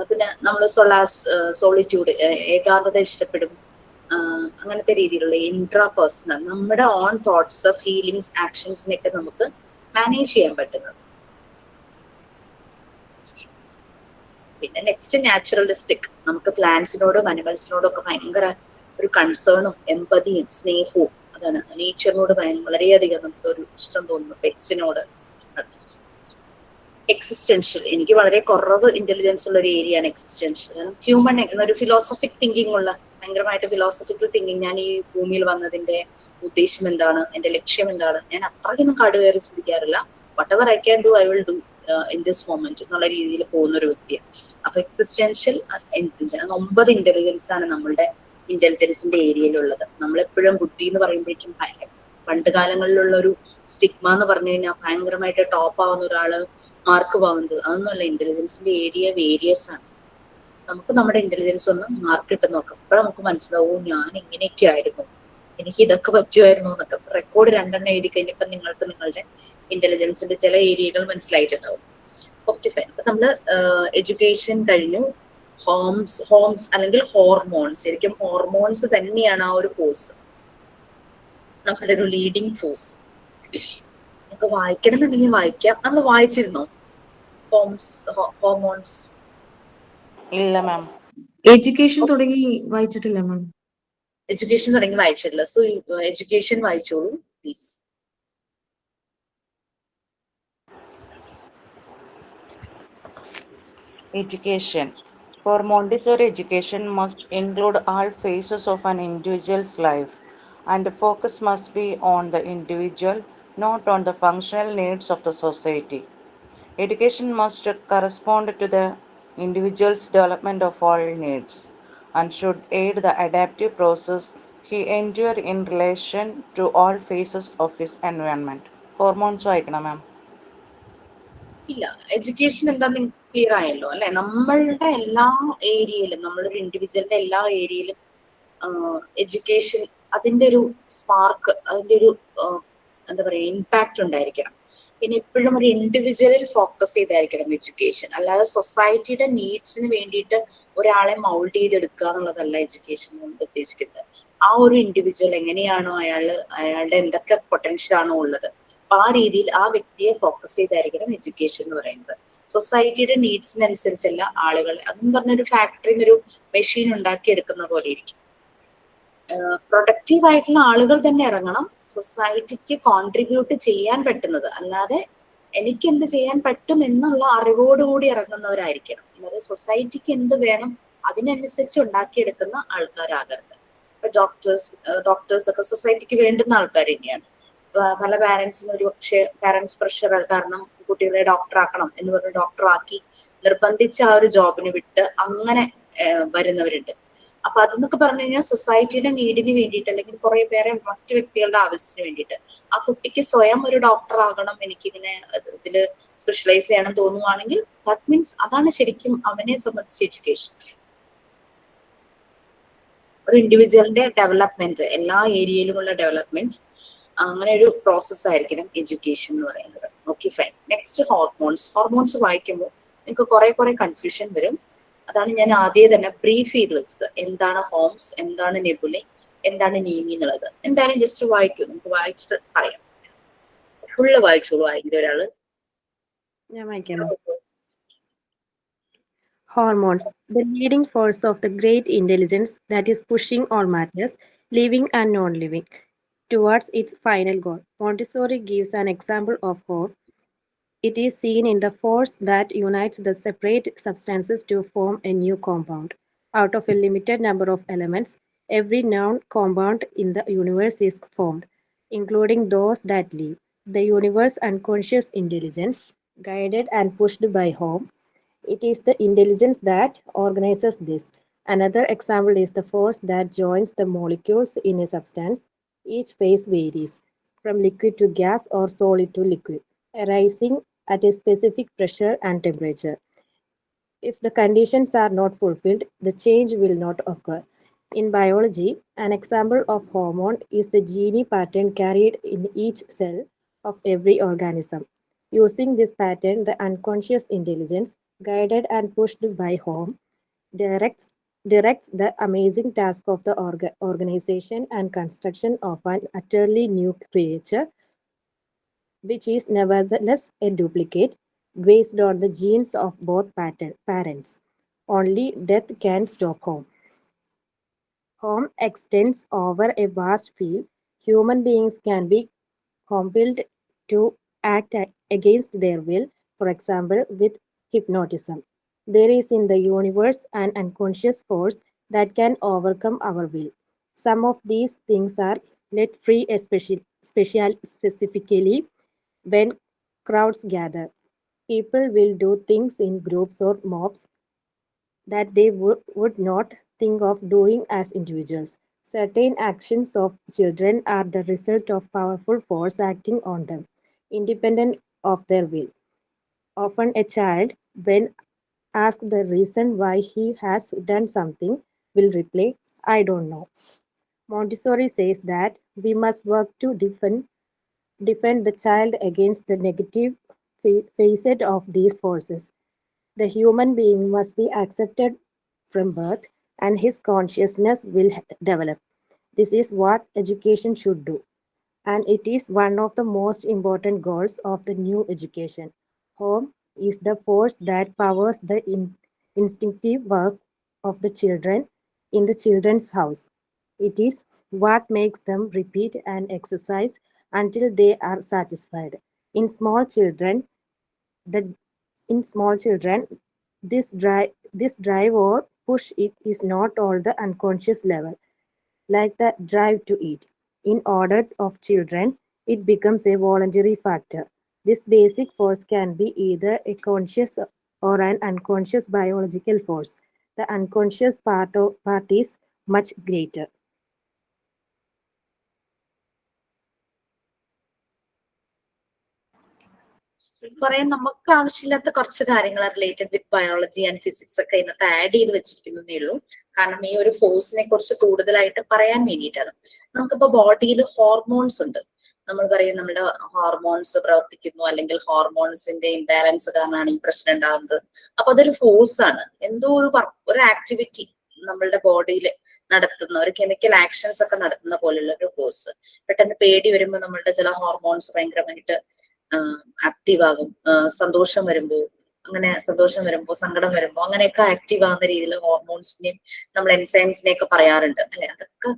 പിന്നെ നമ്മൾ സോളിറ്റ്യൂഡ്, ഏകാന്തത ഇഷ്ടപ്പെടും, അങ്ങനത്തെ രീതിയിലുള്ള ഇൻട്രാപേഴ്സണൽ, നമ്മുടെ ഓൺ തോട്ട്സ്, ഫീലിങ്സ്, ആക്ഷൻസിനെയൊക്കെ നമുക്ക് മാനേജ് ചെയ്യാൻ പറ്റുന്നത്. പിന്നെ നെക്സ്റ്റ് നാച്ചുറലിസ്റ്റിക്, നമുക്ക് പ്ലാന്റ്സിനോടും അനിമൽസിനോടും ഒക്കെ ഭയങ്കര ഒരു കൺസേണും എമ്പതിയും സ്നേഹവും, അതാണ് നേച്ചറിനോട് വളരെയധികം നമുക്ക് ഒരു ഇഷ്ടം തോന്നുന്നു. പെറ്റ്സിനോട്. എക്സിസ്റ്റൻഷ്യൽ, എനിക്ക് വളരെ കുറവ് ഇന്റലിജൻസ് ഉള്ള ഒരു ഏരിയയാണ് എക്സിസ്റ്റൻഷ്യൽ. കാരണം ഹ്യൂമൻ എന്നൊരു ഫിലോസഫിക് തിങ്കിങ് ഉള്ള, ഭയങ്കരമായിട്ട് ഫിലോസഫിക്കൽ തിങ്കിങ്, ഞാൻ ഈ ഭൂമിയിൽ വന്നതിന്റെ ഉദ്ദേശം എന്താണ്, എന്റെ ലക്ഷ്യം എന്താണ്, ഞാൻ അത്രയ്ക്കൊന്നും കടുകയറി ചിന്തിക്കാറില്ല. Whatever I can do I will do in this moment എന്നുള്ള രീതിയിൽ പോകുന്ന ഒരു വ്യക്തിയാണ്. അപ്പൊ എക്സിസ്റ്റൻഷ്യൽ 9 ഇന്റലിജൻസ് ആണ് നമ്മളുടെ ഇന്റലിജൻസിന്റെ ഏരിയയിലുള്ളത്. നമ്മളെപ്പോഴും ബുദ്ധി എന്ന് പറയുമ്പോഴേക്കും പണ്ട് കാലങ്ങളിലുള്ള ഒരു സ്റ്റിഗ്മ എന്ന് പറഞ്ഞു കഴിഞ്ഞാൽ ഭയങ്കരമായിട്ട് ടോപ്പ് ആവുന്ന ഒരാള് മാർക്ക് വാങ്ങുന്നത്, അതൊന്നുമല്ല. ഇന്റലിജൻസിന്റെ ഏരിയ വേരിയസ് ആണ്. നമുക്ക് നമ്മുടെ ഇന്റലിജൻസ് ഒന്ന് മാർക്ക് ഇട്ട് നോക്കാം. അപ്പോൾ നമുക്ക് മനസ്സിലാവും, ഞാൻ ഇങ്ങനെയൊക്കെ ആയിരുന്നു, എനിക്ക് ഇതൊക്കെ പറ്റുമായിരുന്നു എന്നൊക്കെ. റെക്കോർഡ് 2 എഴുതി കഴിഞ്ഞപ്പോൾ നിങ്ങൾക്ക് നിങ്ങളുടെ ഇന്റലിജൻസിന്റെ ചില ഏരിയകൾ മനസ്സിലായിട്ടുണ്ടാവും. അപ്പൊ നമ്മള് എഡ്യൂക്കേഷൻ കഴിഞ്ഞു. ഹോംസ് അല്ലെങ്കിൽ ഹോർമോൺസ്, ശരിക്കും ഹോർമോൺസ് തന്നെയാണ് ആ ഒരു ഫോഴ്സ്, നമ്മുടെ ഒരു ലീഡിങ് ഫോഴ്സ്. നമുക്ക് വായിക്കണം എന്നുണ്ടെങ്കിൽ വായിക്കാം. നമ്മൾ വായിച്ചിരുന്നോ ഹോർമോൺസ്? ഇല്ല മാം. എഡ്യൂക്കേഷൻ തുടങ്ങി വായിച്ചിട്ടില്ല മാം. എഡ്യൂക്കേഷൻ തുടങ്ങി വായിച്ചിട്ടില്ല. സോ എഡ്യൂക്കേഷൻ വായിച്ചോളൂ please. Education. For Montessori, education must include all phases of an individual's life, and the focus must be on the individual, not on the functional needs of the society. Education must correspond to the individual's development of all needs and should aid the adaptive process he endure in relation to all phases of his environment. Hormones വായിക്കണം മാം. ഇല്ല, education എന്താന്ന് clear ആയല്ലോ അല്ലെ. നമ്മളുടെ എല്ലാ ഏരിയയിലും, നമ്മളൊരു ഇൻഡിവിജ്വലിന്റെ എല്ലാ ഏരിയയിലും എഡ്യൂക്കേഷൻ അതിന്റെ ഒരു സ്പാർക്ക്, അതിന്റെ ഒരു എന്താ പറയാ ഇമ്പാക്ട് ഉണ്ടായിരിക്കണം. പിന്നെ എപ്പോഴും ഒരു ഇൻഡിവിജ്വലിൽ ഫോക്കസ് ചെയ്തായിരിക്കണം എഡ്യൂക്കേഷൻ. അല്ലാതെ സൊസൈറ്റിയുടെ നീഡ്സിന് വേണ്ടിയിട്ട് ഒരാളെ മൗൾഡ് ചെയ്തെടുക്കുക എന്നുള്ളതല്ല എഡ്യൂക്കേഷൻ കൊണ്ട് ഉദ്ദേശിക്കുന്നത്. ആ ഒരു ഇൻഡിവിജ്വൽ എങ്ങനെയാണോ അയാളുടെ എന്തൊക്കെ പൊട്ടൻഷ്യൽ ആണോ ഉള്ളത് അപ്പൊ ആ രീതിയിൽ ആ വ്യക്തിയെ ഫോക്കസ് ചെയ്തായിരിക്കണം എഡ്യൂക്കേഷൻ എന്ന് പറയുന്നത്. സൊസൈറ്റിയുടെ നീഡ്സിനനുസരിച്ചല്ല ആളുകൾ, അതെന്ന് പറഞ്ഞൊരു ഫാക്ടറിയിൽ ഒരു മെഷീൻ ഉണ്ടാക്കി എടുക്കുന്ന പോലെ ഇരിക്കും. പ്രൊഡക്റ്റീവ് ആയിട്ടുള്ള ആളുകൾ തന്നെ ഇറങ്ങണം, സൊസൈറ്റിക്ക് കോൺട്രിബ്യൂട്ട് ചെയ്യാൻ പറ്റുന്നത്, അല്ലാതെ എനിക്ക് എന്ത് ചെയ്യാൻ പറ്റും എന്നുള്ള അറിവോടുകൂടി ഇറങ്ങുന്നവരായിരിക്കണം. അല്ലാതെ സൊസൈറ്റിക്ക് എന്ത് വേണം അതിനനുസരിച്ച് ഉണ്ടാക്കിയെടുക്കുന്ന ആൾക്കാരാകരുത്. ഇപ്പൊ ഡോക്ടേഴ്സ് ഒക്കെ സൊസൈറ്റിക്ക് വേണ്ടുന്ന ആൾക്കാർ തന്നെയാണ്. പല പാരന്റ്സിന് ഒരു പക്ഷേ പാരന്റ്സ് പ്രഷർ കാരണം കുട്ടികളെ ഡോക്ടർ ആക്കണം എന്ന് പറഞ്ഞ് ഡോക്ടർ ആക്കി നിർബന്ധിച്ച് ആ ഒരു ജോബിന് വിട്ട് അങ്ങനെ വരുന്നവരുണ്ട്. അപ്പൊ അതെന്നൊക്കെ പറഞ്ഞു കഴിഞ്ഞാൽ സൊസൈറ്റിയുടെ നീഡിന് വേണ്ടിയിട്ട്, അല്ലെങ്കിൽ കുറെ പേരെ മറ്റു വ്യക്തികളുടെ ആവശ്യത്തിന് വേണ്ടിയിട്ട്. ആ കുട്ടിക്ക് സ്വയം ഒരു ഡോക്ടർ ആകണം, എനിക്കിങ്ങനെ ഇതില് സ്പെഷ്യലൈസ് ചെയ്യണം തോന്നുവാണെങ്കിൽ ദാറ്റ് മീൻസ് അതാണ് ശരിക്കും അവനെ സംബന്ധിച്ച് എഡ്യൂക്കേഷൻ. ഒരു ഇൻഡിവിജ്വലിന്റെ ഡെവലപ്മെന്റ്, എല്ലാ ഏരിയയിലുമുള്ള ഡെവലപ്മെന്റ്, അങ്ങനെ ഒരു പ്രോസസ് ആയിരിക്കണം എഡ്യൂക്കേഷൻ എന്ന് പറയുന്നത്. Okay fine. നെക്സ്റ്റ് ഹോർമോൺസ് വായിക്കുമ്പോൾ നിങ്ങൾക്ക് കുറെ കൺഫ്യൂഷൻ വരും. അതാണ് ഞാൻ ആദ്യം തന്നെ ബ്രീഫ് ചെയ്ത് വെച്ചത്. എന്താണ് ഹോംസ്, എന്താണ് നെബുലി, എന്താണ് നീമി എന്നുള്ളത്. എന്തായാലും ജസ്റ്റ് വായിക്കും, നമുക്ക് വായിച്ചിട്ട് പറയാം. ഫുള്ള് വായിച്ചോളൂ ആരെങ്കിലും ഒരാള്. ഞാൻ വായിക്കാമോ? Hormones, the leading force of the great intelligence that is pushing all matters, living and non-living, towards its final goal. Montessori gives an example of how it is seen in the force that unites the separate substances to form a new compound. Out of a limited number of elements, every known compound in the universe is formed, including those that live. The universe unconscious intelligence, guided and pushed by home. It is the intelligence that organizes this. Another example is the force that joins the molecules in a substance. Each phase varies from liquid to gas or solid to liquid, arising at a specific pressure and temperature. If the conditions are not fulfilled, the change will not occur. In biology, an example of hormone is the gene pattern carried in each cell of every organism. Using this pattern, the unconscious intelligence, guided and pushed by home, directs the amazing task of the organization and construction of an utterly new creature, which is nevertheless a duplicate based on the genes of both parents. Only death can stop home. Home extends over a vast field. Human beings can be compelled to act against their will, for example, with hypnotism. There is in the universe an unconscious force that can overcome our will. Some of these things are let free, specifically when crowds gather. People will do things in groups or mobs that they would not think of doing as individuals. Certain actions of children are the result of powerful force acting on them, independent of their will. Often a child, when asked the reason why he has done something, will reply, "I don't know." Montessori says that we must work to defend the child against the negative facet of these forces. The human being must be accepted from birth, and his consciousness will develop. This is what education should do, and it is one of the most important goals of the new education. Home is the force that powers the instinctive work of the children in the children's house. It is what makes them repeat and exercise until they are satisfied. In small children, this drive or push it is not all the unconscious level, like the drive to eat. In order of children, it becomes a voluntary factor. This basic force can be either a conscious or an unconscious biological force. The unconscious part is much greater. കുറെ നമുക്ക് ആവശ്യമില്ലാത്ത കുറച്ച് കാര്യങ്ങൾ related with biology and physics ഒക്കെ ഇന്നത്തെ add ചെയ്ത് വെച്ചിരിക്കുന്നേ ഉള്ളൂ. കാരണം ഈ ഒരു ഫോഴ്സിനെ കുറിച്ച് കൂടുതലായിട്ട് പറയാൻ വേണ്ടിയിട്ടാണ്. നമുക്കിപ്പോ ബോഡിയിൽ ഹോർമോൺസ് ഉണ്ട്. നമ്മൾ പറയും നമ്മുടെ ഹോർമോൺസ് പ്രവർത്തിക്കുന്നു, അല്ലെങ്കിൽ ഹോർമോൺസിന്റെ ഇംബാലൻസ് കാരണമാണ് ഈ പ്രശ്നം ഉണ്ടാകുന്നത്. അപ്പൊ അതൊരു ഫോഴ്സ് ആണ്, എന്തോ ഒരു ആക്ടിവിറ്റി നമ്മളുടെ ബോഡിയിൽ നടത്തുന്ന ഒരു കെമിക്കൽ ആക്ഷൻസ് ഒക്കെ നടത്തുന്ന പോലുള്ള ഒരു ഫോഴ്സ്. പെട്ടെന്ന് പേടി വരുമ്പോൾ നമ്മളുടെ ചില ഹോർമോൺസ് ഭയങ്കരമായിട്ട് ആക്റ്റീവ് ആകും. സന്തോഷം വരുമ്പോൾ സങ്കടം വരുമ്പോൾ അങ്ങനെയൊക്കെ ആക്റ്റീവ് ആകുന്ന രീതിയിൽ ഹോർമോൺസിനെയും നമ്മൾ എൻസൈംസിനെയൊക്കെ പറയാറുണ്ട് അല്ലെ. അതൊക്കെ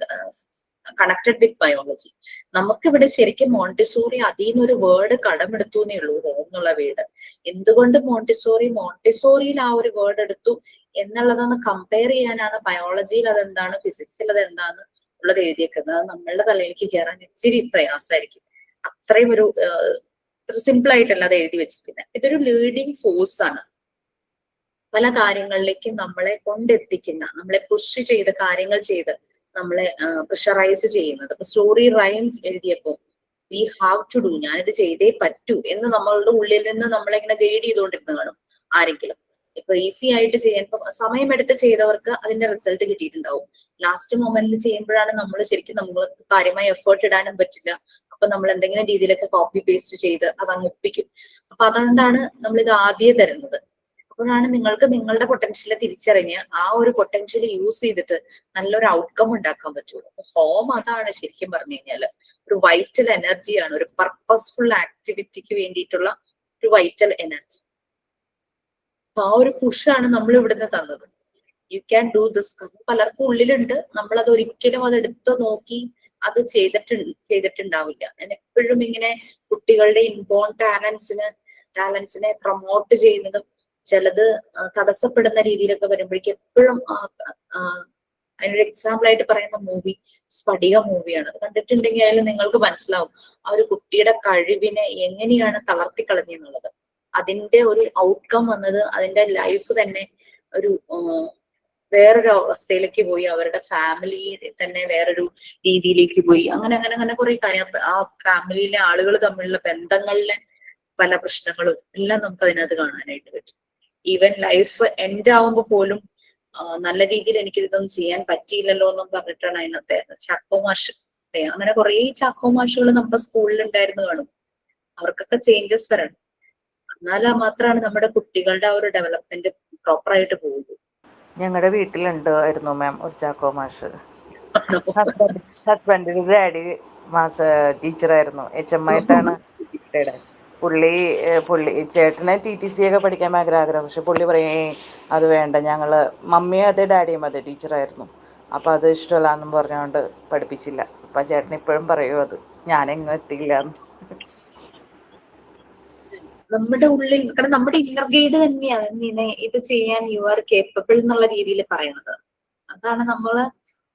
കണക്റ്റഡ് വിത്ത് ബയോളജി. നമുക്കിവിടെ ശരിക്കും മോണ്ടിസോറി അതിൽ നിന്നൊരു വേർഡ് കടമെടുത്തു എന്നേ ഉള്ളൂ, ഹോം എന്നുള്ള വേർഡ്. എന്തുകൊണ്ട് മോണ്ടിസോറിയിൽ ആ ഒരു വേർഡ് എടുത്തു എന്നുള്ളതൊന്ന് കമ്പയർ ചെയ്യാനാണ് ബയോളജിയിൽ അതെന്താണ്, ഫിസിക്സിൽ അതെന്താണ് ഉള്ളത് എഴുതിയേക്കുന്നത്. നമ്മളുടെ തലയിലേക്ക് കയറാൻ ഇച്ചിരി പ്രയാസമായിരിക്കും. അത്രയും ഒരു സിമ്പിൾ ആയിട്ടല്ല അത് എഴുതി വെച്ചിരിക്കുന്നത്. ഇതൊരു ലീഡിങ് ഫോഴ്സ് ആണ്. പല കാര്യങ്ങളിലേക്ക് നമ്മളെ കൊണ്ടെത്തിക്കുന്ന, നമ്മളെ പുഷ് ചെയ്ത് കാര്യങ്ങൾ ചെയ്ത് നമ്മളെ പ്രഷറൈസ് ചെയ്യുന്നത്. അപ്പൊ സ്റ്റോറി റൈംസ് എഴുതിയപ്പോ വി ഹാവ് ടു ഡു, ഞാനിത് ചെയ്തേ പറ്റൂ എന്ന് നമ്മളുടെ ഉള്ളിൽ നിന്ന് നമ്മളിങ്ങനെ ഗൈഡ് ചെയ്തുകൊണ്ടിരുന്ന കാണും ആരെങ്കിലും. ഇപ്പൊ ഈസി ആയിട്ട് ചെയ്യാൻ, ഇപ്പൊ സമയമെടുത്ത് ചെയ്തവർക്ക് അതിന്റെ റിസൾട്ട് കിട്ടിയിട്ടുണ്ടാവും. ലാസ്റ്റ് മൊമെന്റിൽ ചെയ്യുമ്പോഴാണ് നമ്മൾ ശരിക്കും നമ്മൾക്ക് കാര്യമായി എഫേർട്ട് ഇടാനും പറ്റില്ല. അപ്പൊ നമ്മൾ എന്തെങ്കിലും രീതിയിലൊക്കെ കോപ്പി പേസ്റ്റ് ചെയ്ത് അതങ്ങ് ഒപ്പിക്കും. അപ്പൊ അതുകൊണ്ടാണ് നമ്മൾ ഇത് ആദ്യം തരുന്നത്. അപ്പോഴാണ് നിങ്ങൾക്ക് നിങ്ങളുടെ പൊട്ടൻഷ്യല് തിരിച്ചറിഞ്ഞ് ആ ഒരു പൊട്ടൻഷ്യൽ യൂസ് ചെയ്തിട്ട് നല്ലൊരു ഔട്ട്കം ഉണ്ടാക്കാൻ പറ്റുള്ളൂ. അപ്പൊ ഹോം അതാണ് ശരിക്കും പറഞ്ഞു കഴിഞ്ഞാല് ഒരു വൈറ്റൽ എനർജിയാണ്, ഒരു പർപ്പസ്ഫുൾ ആക്ടിവിറ്റിക്ക് വേണ്ടിയിട്ടുള്ള ഒരു വൈറ്റൽ എനർജി. അപ്പൊ ആ ഒരു പുഷാണ് നമ്മൾ ഇവിടുന്ന് തന്നത്. You can do this. പലർക്കും ഉള്ളിലുണ്ട്, നമ്മൾ അത് ഒരിക്കലും അത് എടുത്ത് നോക്കി അത് ചെയ്തിട്ടുണ്ടാവില്ല. ഞാൻ എപ്പോഴും ഇങ്ങനെ കുട്ടികളുടെ ഇൻബോൺ ടാലൻസിനെ പ്രൊമോട്ട് ചെയ്യുന്നതും ചിലത് തടസ്സപ്പെടുന്ന രീതിയിലൊക്കെ വരുമ്പോഴേക്കും എപ്പോഴും അതിനൊരു എക്സാമ്പിൾ ആയിട്ട് പറയുന്ന മൂവി സ്ഫടിക മൂവിയാണ്. അത് കണ്ടിട്ടുണ്ടെങ്കിൽ ആയാലും നിങ്ങൾക്ക് മനസ്സിലാവും ആ ഒരു കുട്ടിയുടെ കഴിവിനെ എങ്ങനെയാണ് തളർത്തിക്കളഞ്ഞെന്നുള്ളത്. അതിന്റെ ഒരു ഔട്ട്കം വന്നത് അതിന്റെ ലൈഫ് തന്നെ ഒരു വേറൊരു അവസ്ഥയിലേക്ക് പോയി, അവരുടെ ഫാമിലി തന്നെ വേറൊരു രീതിയിലേക്ക് പോയി. അങ്ങനെ കുറെ കാര്യം, ആ ഫാമിലിയിലെ ആളുകൾ തമ്മിലുള്ള ബന്ധങ്ങളിലെ പല പ്രശ്നങ്ങളും എല്ലാം നമുക്ക് അതിനകത്ത് കാണാനായിട്ട് പറ്റും. ഈവൻ ലൈഫ് എൻഡ് ആവുമ്പോ പോലും നല്ല രീതിയിൽ എനിക്കിതൊന്നും ചെയ്യാൻ പറ്റിയില്ലല്ലോ എന്നും പറഞ്ഞിട്ടാണ് അതിനകത്തെ ചാക്കോ മാഷ്. അങ്ങനെ കുറെ ചാക്കോ മാഷുകൾ നമ്മുടെ സ്കൂളിൽ ഉണ്ടായിരുന്നു കാണും. അവർക്കൊക്കെ ചേഞ്ചസ് വരണം. എന്നാലും മാത്രമാണ് നമ്മുടെ കുട്ടികളുടെ ആ ഒരു ഡെവലപ്മെന്റ് പ്രോപ്പർ ആയിട്ട് പോകുള്ളൂ. ഞങ്ങളുടെ വീട്ടിലുണ്ടായിരുന്നു മാം ഒരു ചാക്കോ മാഷ്. ഹസ്ബൻഡിന്റെ ഡാഡി ടീച്ചറായിരുന്നു, HM ആയിട്ടാണ്. പുള്ളി ചേട്ടനെ TTC ഒക്കെ പഠിക്കാൻ ഭയങ്കര ആഗ്രഹം. പക്ഷെ പുള്ളി പറയേ അത് വേണ്ട, മമ്മിയും അതെ ഡാഡിയും അതെ ടീച്ചറായിരുന്നു, അപ്പം അത് ഇഷ്ടമല്ല എന്നും പറഞ്ഞുകൊണ്ട് പഠിപ്പിച്ചില്ല. അപ്പം ചേട്ടൻ ഇപ്പോഴും പറയും അത് ഞാനെങ്ങും എത്തിയില്ല. നമ്മുടെ ഉള്ളിൽ, കാരണം നമ്മുടെ ഇന്നർ ഗൈഡ് തന്നെയാണ് ഇങ്ങനെ ഇത് ചെയ്യാൻ യു ആർ കേപ്പബിൾ എന്നുള്ള രീതിയിൽ പറയണത്. അതാണ് നമ്മള്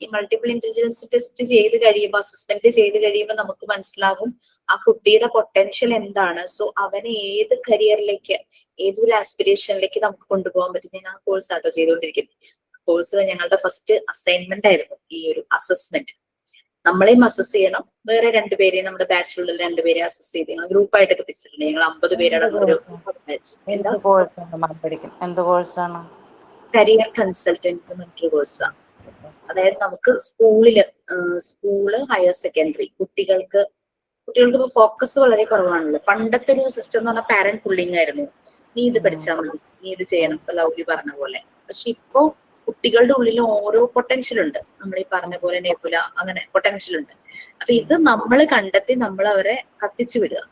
ഈ മൾട്ടിപ്പിൾ ഇന്റലിജൻസ് ടെസ്റ്റ് ചെയ്ത് കഴിയുമ്പോൾ, അസസ്മെന്റ് ചെയ്ത് കഴിയുമ്പോൾ നമുക്ക് മനസ്സിലാകും ആ കുട്ടിയുടെ പൊട്ടൻഷ്യൽ എന്താണ്. സോ അവനെ ഏത് കരിയറിലേക്ക്, ഏതൊരു ആസ്പിരേഷനിലേക്ക് നമുക്ക് കൊണ്ടുപോകാൻ പറ്റും. ഞാൻ ആ കോഴ്സ് ആട്ടോ ചെയ്തുകൊണ്ടിരിക്കുന്നത്. കോഴ്സ് ഞങ്ങളുടെ ഫസ്റ്റ് അസൈൻമെന്റ് ആയിരുന്നു ഈ ഒരു അസസ്മെന്റ്. നമ്മളെയും അസസ് ചെയ്യണം, വേറെ രണ്ടുപേരെയും നമ്മുടെ ബാച്ചിലുള്ള രണ്ടുപേരെ അസസ് ചെയ്ത് ഞങ്ങൾ ഗ്രൂപ്പായിട്ടൊക്കെ തിരിച്ചിട്ടുണ്ട്. ഞങ്ങൾ 50 പേരടങ്ങുന്ന ഒരു ബാച്ച്. എന്ത് കോഴ്സാണ്? കരിയർ കൺസൾട്ടന്റ് എന്നൊരു കോഴ്സാണ്. അതായത് നമുക്ക് സ്കൂള് ഹയർ സെക്കൻഡറി കുട്ടികൾക്ക് ഇപ്പൊ ഫോക്കസ് വളരെ കുറവാണല്ലോ. പണ്ടത്തെ ഒരു സിസ്റ്റം എന്ന് പറഞ്ഞാൽ പാരന്റ് പുള്ളിങ് ആയിരുന്നു. നീ ഇത് പഠിച്ചാൽ മതി, നീ ഇത് ചെയ്യണം, ഇപ്പൊ ലൗലി പറഞ്ഞ പോലെ. പക്ഷെ ഇപ്പോ കുട്ടികളുടെ ഉള്ളിൽ ഓരോ പൊട്ടൻഷ്യൽ ഉണ്ട്. നമ്മൾ ഈ പറഞ്ഞ പോലെ നെബുല, അങ്ങനെ പൊട്ടൻഷ്യൽ ഉണ്ട്. അപ്പൊ ഇത് നമ്മൾ കണ്ടെത്തി നമ്മൾ അവരെ കത്തിച്ചു വിടുക.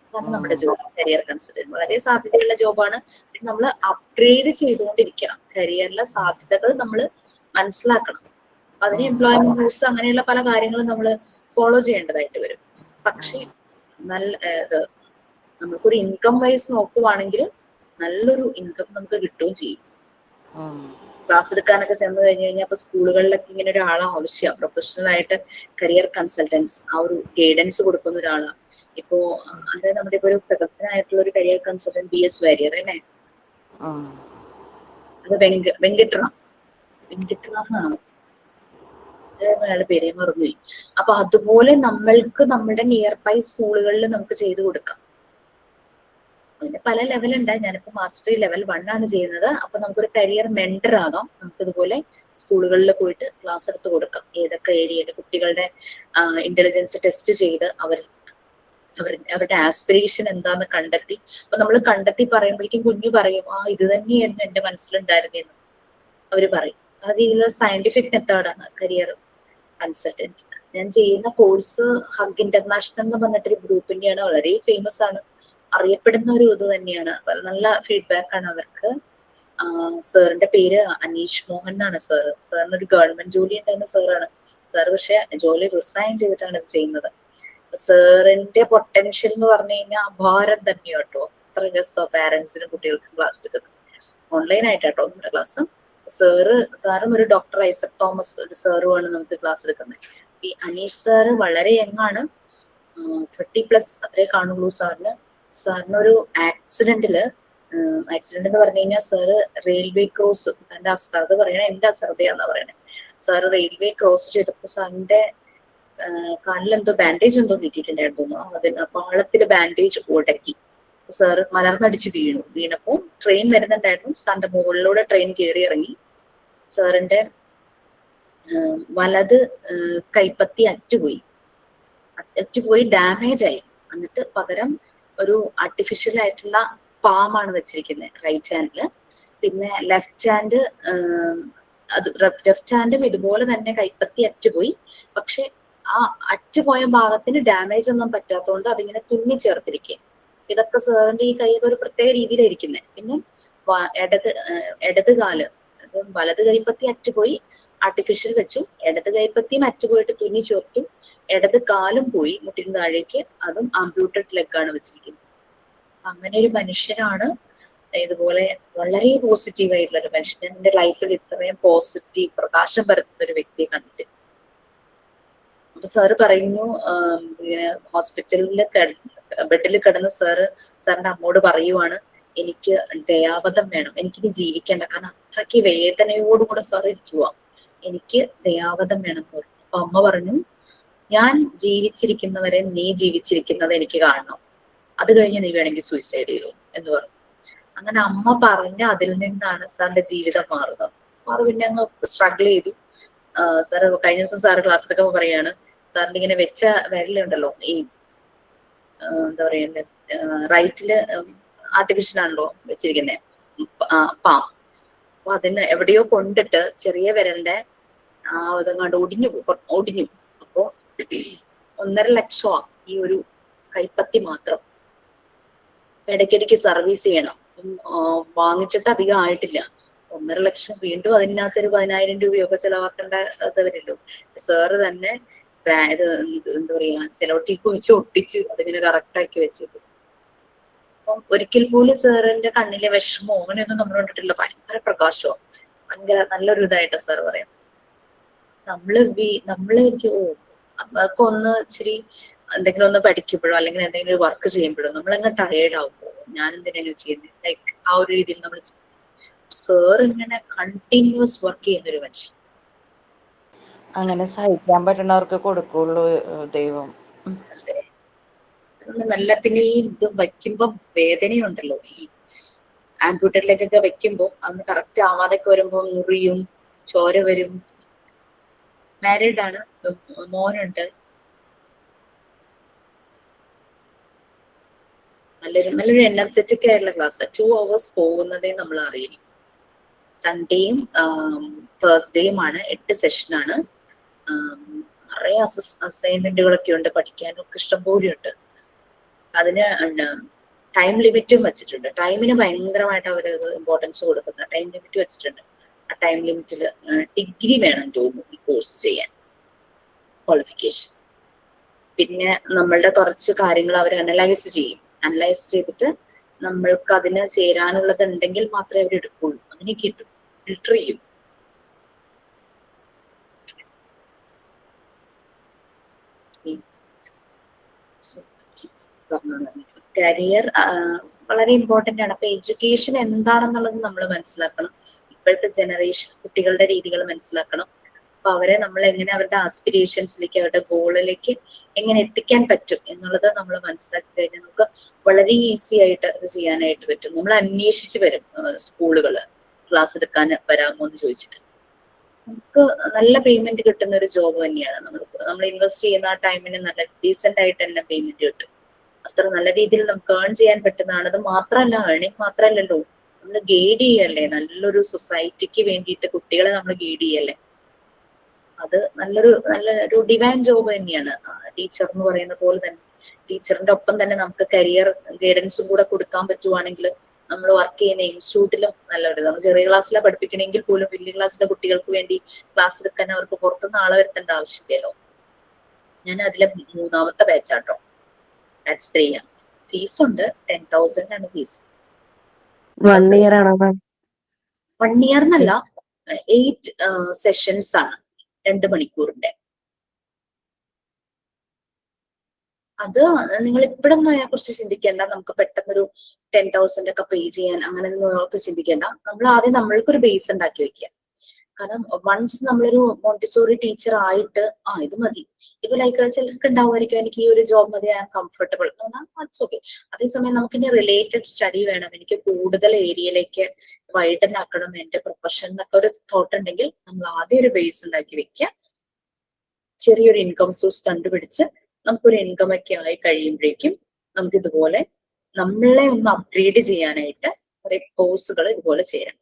അതാണ് നമ്മുടെ ജോബ്. കരിയർ കൺസൾട്ടന്റ് വളരെ സാധ്യതയുള്ള ജോബാണ്. നമ്മൾ അപ്ഗ്രേഡ് ചെയ്തുകൊണ്ടിരിക്കണം. കരിയറിലെ സാധ്യതകൾ നമ്മൾ മനസ്സിലാക്കണം. അതിന് എംപ്ലോയ്മെന്റ് റൂൾസ് അങ്ങനെയുള്ള പല കാര്യങ്ങളും നമ്മൾ ഫോളോ ചെയ്യേണ്ടതായിട്ട് വരും. പക്ഷെ നമുക്കൊരു ഇൻകം വൈസ് നോക്കുവാണെങ്കിൽ നല്ലൊരു ഇൻകം നമുക്ക് കിട്ടുകയും ചെയ്യും. ക്ലാസ് എടുക്കാനൊക്കെ ചെന്ന് കഴിഞ്ഞു കഴിഞ്ഞാൽ ഇപ്പൊ സ്കൂളുകളിലൊക്കെ ഇങ്ങനെ ഒരാളെ ആവശ്യമാണ്. പ്രൊഫഷണൽ ആയിട്ട് കരിയർ കൺസൾട്ടൻസ്, ആ ഒരു ഗൈഡൻസ് കൊടുക്കുന്ന ഒരാളാണ്. ഇപ്പോ അത് നമ്മുടെ ഇപ്പൊ ഒരു പ്രഗത്ഭനായിട്ടുള്ള ഒരു കരിയർ കൺസൾട്ടന്റ് BS വാര്യർ അല്ലേ, അത് വെങ്കിട്ടറാം എന്നാണ് അയാളുടെ പേരെ മറന്നുപോയി. അപ്പൊ അതുപോലെ നമ്മൾക്ക് നമ്മുടെ നിയർ ബൈ സ്കൂളുകളിൽ നമുക്ക് ചെയ്തു കൊടുക്കാം. അതിന് പല ലെവലുണ്ട്. ഞാനിപ്പോ മാസ്റ്ററി ലെവൽ 1 ആണ് ചെയ്യുന്നത്. അപ്പൊ നമുക്കൊരു കരിയർ മെന്റർ ആകാം. നമുക്ക് ഇതുപോലെ സ്കൂളുകളിൽ പോയിട്ട് ക്ലാസ് എടുത്ത് കൊടുക്കാം. ഏതൊക്കെ ഏരിയയിൽ കുട്ടികളുടെ ഇന്റലിജൻസ് ടെസ്റ്റ് ചെയ്ത് അവരുടെ ആസ്പിറേഷൻ എന്താന്ന് കണ്ടെത്തി. അപ്പൊ നമ്മൾ കണ്ടെത്തി പറയുമ്പോഴേക്കും കുഞ്ഞു പറയും, ഇത് തന്നെയായിരുന്നു എന്റെ മനസ്സിലുണ്ടായിരുന്നെന്ന് അവര് പറയും. ആ രീതിയിലുള്ള സയന്റിഫിക് മെത്തേഡാണ് കരിയർ കൺസൾട്ടന്റ്. ഞാൻ ചെയ്യുന്ന കോഴ്സ് ഹഗ് ഇന്റർനാഷണൽ എന്ന് പറഞ്ഞിട്ടൊരു ഗ്രൂപ്പിന്റെയാണ്, വളരെ ഫേമസ് ആണ്, അറിയപ്പെടുന്ന ഒരു ഇത് തന്നെയാണ്. നല്ല ഫീഡ്ബാക്ക് ആണ് അവർക്ക്. സാറിന്റെ പേര് അനീഷ് മോഹൻ എന്നാണ്. സാറിന് ഒരു ഗവൺമെന്റ് ജോലി ഉണ്ടായിരുന്ന സാറാണ്. സാർ പക്ഷെ ജോലി റിസൈൻ ചെയ്തിട്ടാണ് ഇത് ചെയ്യുന്നത്. സാറിന്റെ പൊട്ടൻഷ്യൽ എന്ന് പറഞ്ഞു കഴിഞ്ഞാൽ അപാരം തന്നെയാട്ടോ. അത്ര രസമാണ് പാരന്റ്സിനും കുട്ടികൾക്കും ക്ലാസ് എടുക്കുന്നത്. ഓൺലൈൻ ആയിട്ടാട്ടോ നമ്മുടെ ക്ലാസ്. സാറും ഒരു ഡോക്ടർ ഐസക് തോമസ് ഒരു സാറുമാണ് നമുക്ക് ക്ലാസ് എടുക്കുന്നത്. ഈ അനീഷ് സാറ് വളരെ യങ്ങാണ്, 30+ അത്രേ കാണുള്ളൂ സാറിന്. സാറിനൊരു ആക്സിഡന്റ് എന്ന് പറഞ്ഞു കഴിഞ്ഞാൽ സാറ് റെയിൽവേ ക്രോസ്, സാറിന്റെ അശ്രദ്ധ പറയണേ, എന്റെ അശ്രദ്ധയാന്നാ പറയണേ. സാറ് റെയിൽവേ ക്രോസ് ചെയ്തപ്പോ സാറിന്റെ കാലിലെന്തോ ബാൻഡേജ് എന്തോ കിട്ടിയിട്ടുണ്ടായിരുന്നു. അതിന് പാളത്തില് ബാൻഡേജ് ഉടക്കി. സാറ് മലർന്നടിച്ച് വീണപ്പോ ട്രെയിൻ വരുന്നുണ്ടായിരുന്നു. സാറിന്റെ മുകളിലൂടെ ട്രെയിൻ കയറി ഇറങ്ങി. സാറിന്റെ വലത് കൈപ്പത്തി അറ്റുപോയി ഡാമേജ് ആയി. എന്നിട്ട് പകരം ഒരു ആർട്ടിഫിഷ്യൽ ആയിട്ടുള്ള പാമാണ് വെച്ചിരിക്കുന്നത് റൈറ്റ് ഹാൻഡില്. പിന്നെ ലെഫ്റ്റ് ഹാൻഡും ഇതുപോലെ തന്നെ കൈപ്പത്തി അറ്റുപോയി. പക്ഷെ ആ അറ്റുപോയ ഭാഗത്തിന് ഡാമേജ് ഒന്നും പറ്റാത്തതുകൊണ്ട് അതിങ്ങനെ തുന്നി ചേർത്തിരിക്കുക. ഇതൊക്കെ സാറിന്റെ ഈ കൈയൊക്കെ ഒരു പ്രത്യേക രീതിയിലായിരിക്കുന്നത്. പിന്നെ ഇടത് കാല്, വലത് കൈപ്പത്തി അറ്റുപോയി ആർട്ടിഫിഷ്യൽ വെച്ചു, ഇടത് കൈപ്പത്തിയും അറ്റുപോയിട്ട് തുന്നി ചേർത്തു, ഇടത് കാലും പോയി മുട്ടിന് താഴേക്ക്, അതും ആംപ്യൂട്ടഡ് ലെഗാണ് വെച്ചിരിക്കുന്നത്. അങ്ങനെ ഒരു മനുഷ്യനാണ്. ഇതുപോലെ വളരെ പോസിറ്റീവ് ആയിട്ടുള്ള ഒരു മനുഷ്യൻ. എന്റെ ലൈഫിൽ ഇത്രയും പോസിറ്റീവ് പ്രകാശം പരത്തുന്ന ഒരു വ്യക്തിയെ കണ്ടിട്ട്. അപ്പൊ സാറ് പറയുന്നു, ഇങ്ങനെ ഹോസ്പിറ്റലിൽ ബെഡിൽ കിടന്ന് സാറിന്റെ അമ്മോട് പറയുവാണ്, എനിക്ക് ദയാവധം വേണം, എനിക്കിനി ജീവിക്കേണ്ട, കാരണം അത്രയ്ക്ക് വേദനയോടുകൂടെ സാർ ഇരിക്കുക, എനിക്ക് ദയാവധം വേണം എന്ന് പറഞ്ഞു. അപ്പൊ അമ്മ പറഞ്ഞു, ഞാൻ ജീവിച്ചിരിക്കുന്നവരെ നീ ജീവിച്ചിരിക്കുന്നത് എനിക്ക് കാണണം, അത് കഴിഞ്ഞ് നീ വേണമെങ്കിൽ സൂയിസൈഡ് ചെയ്തു എന്ന് പറഞ്ഞു. അങ്ങനെ അമ്മ പറഞ്ഞ അതിൽ നിന്നാണ് സാറിന്റെ ജീവിതം മാറുന്നത്. സാറ് പിന്നെ അങ്ങ് സ്ട്രഗിൾ ചെയ്തു. സാറ് കഴിഞ്ഞ ദിവസം സാറ് ക്ലാസ് എടുക്കുമ്പോൾ പറയാണ്, സാറിന്റെ ഇങ്ങനെ വെച്ച വിരലുണ്ടല്ലോ, ഈ എന്താ പറയുക, റൈറ്റില് ആർട്ടിഫിഷ്യൽ ആണല്ലോ വെച്ചിരിക്കുന്നത് പാം. അപ്പൊ അതിന് എവിടെയോ കൊണ്ടിട്ട് ചെറിയ വിരലിന്റെ ഇതങ്ങാണ്ട് ഒടിഞ്ഞു. അപ്പോ 1.5 ലക്ഷമാണ് ഈ ഒരു കൈപ്പത്തി മാത്രം. ഇടയ്ക്കിടയ്ക്ക് സർവീസ് ചെയ്യണം. വാങ്ങിച്ചിട്ട് അധികം ആയിട്ടില്ല. 1.5 ലക്ഷം. വീണ്ടും അതിനകത്തൊരു 10,000 രൂപയൊക്കെ ചെലവാക്കേണ്ട വരില്ലോ. സാറ് തന്നെ ഇത് എന്താ പറയാ, സെലോട്ടീപ്പ് വെച്ച് ഒട്ടിച്ച് അതിങ്ങനെ കറക്റ്റ് ആക്കി വെച്ചത്. അപ്പം ഒരിക്കൽ പോലും സാറിന്റെ കണ്ണിലെ വിഷമോ അങ്ങനെയൊന്നും നമ്മൾ കണ്ടിട്ടില്ല. ഭയങ്കര പ്രകാശമോ, ഭയങ്കര നല്ലൊരു ഇതായിട്ട് സാർ പറയാം. നമ്മളെനിക്ക് നമ്മൾക്കൊന്ന് ഇച്ചിരി എന്തെങ്കിലും ഒന്ന് പഠിക്കുമ്പോഴോ അല്ലെങ്കിൽ എന്തെങ്കിലും ഒരു വർക്ക് ചെയ്യുമ്പോഴോ നമ്മളങ്ങ് ടയേർഡ് ആവുമ്പോ ഞാൻ എന്തിനാണ് ചെയ്യുന്നത്, ലൈക്ക് ആ ഒരു രീതിയിൽ നമ്മൾ സാർ ഇങ്ങനെ കണ്ടിന്യൂസ് വർക്ക് ചെയ്യുന്ന ഒരു മനുഷ്യൻ. അങ്ങനെ സഹിക്കാൻ പറ്റുന്നവർക്ക് കൊടുക്കുള്ളൂ ദൈവം. നല്ല. പിന്നെ ഈ ഇത് വയ്ക്കുമ്പോ വേദനയുണ്ടല്ലോ, ഈ ആംപ്യൂട്ടറിലേക്കൊക്കെ വെക്കുമ്പോ അന്ന് കറക്റ്റ് ആവാതൊക്കെ വരുമ്പോ മുറിയും ചോര വരും. മാരീഡ് ആണ്, മോനുണ്ട്. നല്ലൊരു എനർജറ്റിക് ആയിട്ടുള്ള ക്ലാസ്. 2 hours പോകുന്നതേ നമ്മൾ അറിയില്ല. സൺഡേയും തേഴ്സ്ഡേയുമാണ് 8 സെഷനാണ്. നിറയെ അസൈൻമെന്റുകളൊക്കെ ഉണ്ട്, പഠിക്കാനൊക്കെ ഇഷ്ടംപോലെ ഉണ്ട്. അതിന് ടൈം ലിമിറ്റും വെച്ചിട്ടുണ്ട്. ടൈമിന് ഭയങ്കരമായിട്ട് അവർ ഇമ്പോർട്ടൻസ് കൊടുക്കുന്ന ടൈം ലിമിറ്റ് വെച്ചിട്ടുണ്ട്. ആ ടൈം ലിമിറ്റിൽ ഡിഗ്രി വേണം തോന്നുന്നു ഈ കോഴ്സ് ചെയ്യാൻ, ക്വാളിഫിക്കേഷൻ. പിന്നെ നമ്മളുടെ കുറച്ച് കാര്യങ്ങൾ അവർ അനലൈസ് ചെയ്തിട്ട് നമ്മൾക്ക് അതിന് ചേരാനുള്ളത് ഉണ്ടെങ്കിൽ മാത്രമേ അവർ എടുക്കുള്ളൂ. അങ്ങനെ കിട്ടും, ഫിൽട്ടർ ചെയ്യും. കരിയർ വളരെ ഇമ്പോർട്ടന്റ് ആണ്. അപ്പൊ എഡ്യൂക്കേഷൻ എന്താണെന്നുള്ളത് നമ്മൾ മനസ്സിലാക്കണം. ഇപ്പോഴത്തെ ജനറേഷൻ കുട്ടികളുടെ രീതികൾ മനസ്സിലാക്കണം. അപ്പൊ അവരെ നമ്മൾ എങ്ങനെ അവരുടെ ആസ്പിരേഷൻസിലേക്ക്, അവരുടെ ഗോളിലേക്ക് എങ്ങനെ എത്തിക്കാൻ പറ്റും എന്നുള്ളത് നമ്മൾ മനസ്സിലാക്കി കഴിഞ്ഞാൽ നമുക്ക് വളരെ ഈസി ആയിട്ട് അത് ചെയ്യാനായിട്ട് പറ്റും. നമ്മൾ അന്വേഷിച്ച് വരും സ്കൂളുകള് ക്ലാസ് എടുക്കാൻ വരാമോ എന്ന് ചോദിച്ചിട്ട്. നമുക്ക് നല്ല പേയ്മെന്റ് കിട്ടുന്ന ഒരു ജോബ് തന്നെയാണ്. നമ്മൾ ഇൻവെസ്റ്റ് ചെയ്യുന്ന ആ ടൈമിന് നല്ല ഡീസെന്റ് ആയിട്ട് തന്നെ പേയ്മെന്റ് കിട്ടും. അത്ര നല്ല രീതിയിൽ നമുക്ക് ഏൺ ചെയ്യാൻ പറ്റുന്നതാണ്. അത് മാത്രമല്ല, ഏണിങ് മാത്രമല്ലല്ലോ, നമ്മൾ ഗൈഡ് ചെയ്യല്ലേ, നല്ലൊരു സൊസൈറ്റിക്ക് വേണ്ടിയിട്ട് കുട്ടികളെ നമ്മൾ ഗൈഡ് ചെയ്യല്ലേ. അത് നല്ലൊരു ഡിവൈൻ ജോബ് തന്നെയാണ്. ടീച്ചർ എന്ന് പറയുന്ന പോലെ തന്നെ ടീച്ചറിന്റെ ഒപ്പം തന്നെ നമുക്ക് കരിയർ ഗൈഡൻസും കൂടെ കൊടുക്കാൻ പറ്റുവാണെങ്കിൽ നമ്മൾ വർക്ക് ചെയ്യുന്ന ഇൻസ്റ്റിറ്റ്യൂട്ടിലും നല്ലൊരു, നമ്മൾ ചെറിയ ക്ലാസ്സിലെ പഠിപ്പിക്കണമെങ്കിൽ പോലും വലിയ ക്ലാസ്സിലെ കുട്ടികൾക്ക് വേണ്ടി ക്ലാസ് എടുക്കാൻ അവർക്ക് പുറത്തുനിന്ന് ആളെ വരുത്തേണ്ട ആവശ്യമില്ലല്ലോ. ഞാൻ അതിലെ 3ാമത്തെ ബാച്ചാട്ടോ. That's 3 years. ഫീസ് ഉണ്ട്, 10,000 ആണ് ഫീസ്. 1 year ആണോ മാം? 1 year എന്നല്ല, 8 sessions ആണ്, 2 മണിക്കൂറിന്റെ. അത് നിങ്ങൾ ഇപ്പോഴൊന്നും അതിനെ കുറിച്ച് ചിന്തിക്കേണ്ട. നമുക്ക് പെട്ടെന്നൊരു 10,000 ഒക്കെ പേ ചെയ്യാൻ അങ്ങനെ നിങ്ങൾക്ക് ചിന്തിക്കേണ്ട. നമ്മൾ ആദ്യം നമ്മൾക്കൊരു ബേസ് ഉണ്ടാക്കി വെക്കുക. കാരണം വൺസ് നമ്മളൊരു മോണ്ടിസോറി ടീച്ചർ ആയിട്ട് ഇത് മതി, ഇപ്പൊ ലൈക്ക് ചിലർക്ക് ഉണ്ടാവുമായിരിക്കും എനിക്ക് ഈ ഒരു ജോബ് മതി, I am comfortable, that's okay. അതേസമയം നമുക്ക് ഇനി റിലേറ്റഡ് സ്റ്റഡി വേണം, എനിക്ക് കൂടുതൽ ഏരിയയിലേക്ക് വൈഡൻ ആക്കണം എന്റെ പ്രൊഫഷൻ എന്നൊക്കെ ഒരു തോട്ട് ഉണ്ടെങ്കിൽ നമ്മൾ ആദ്യം ഒരു ബേസ് ഉണ്ടാക്കി വെക്കുക. ചെറിയൊരു ഇൻകം സോഴ്സ് കണ്ടുപിടിച്ച് നമുക്കൊരു ഇൻകം ഒക്കെ ആയി കഴിയുമ്പോഴേക്കും നമുക്ക് ഇതുപോലെ നമ്മളെ ഒന്ന് അപ്ഗ്രേഡ് ചെയ്യാനായിട്ട് കുറെ കോഴ്സുകൾ ഇതുപോലെ ചെയ്യണം.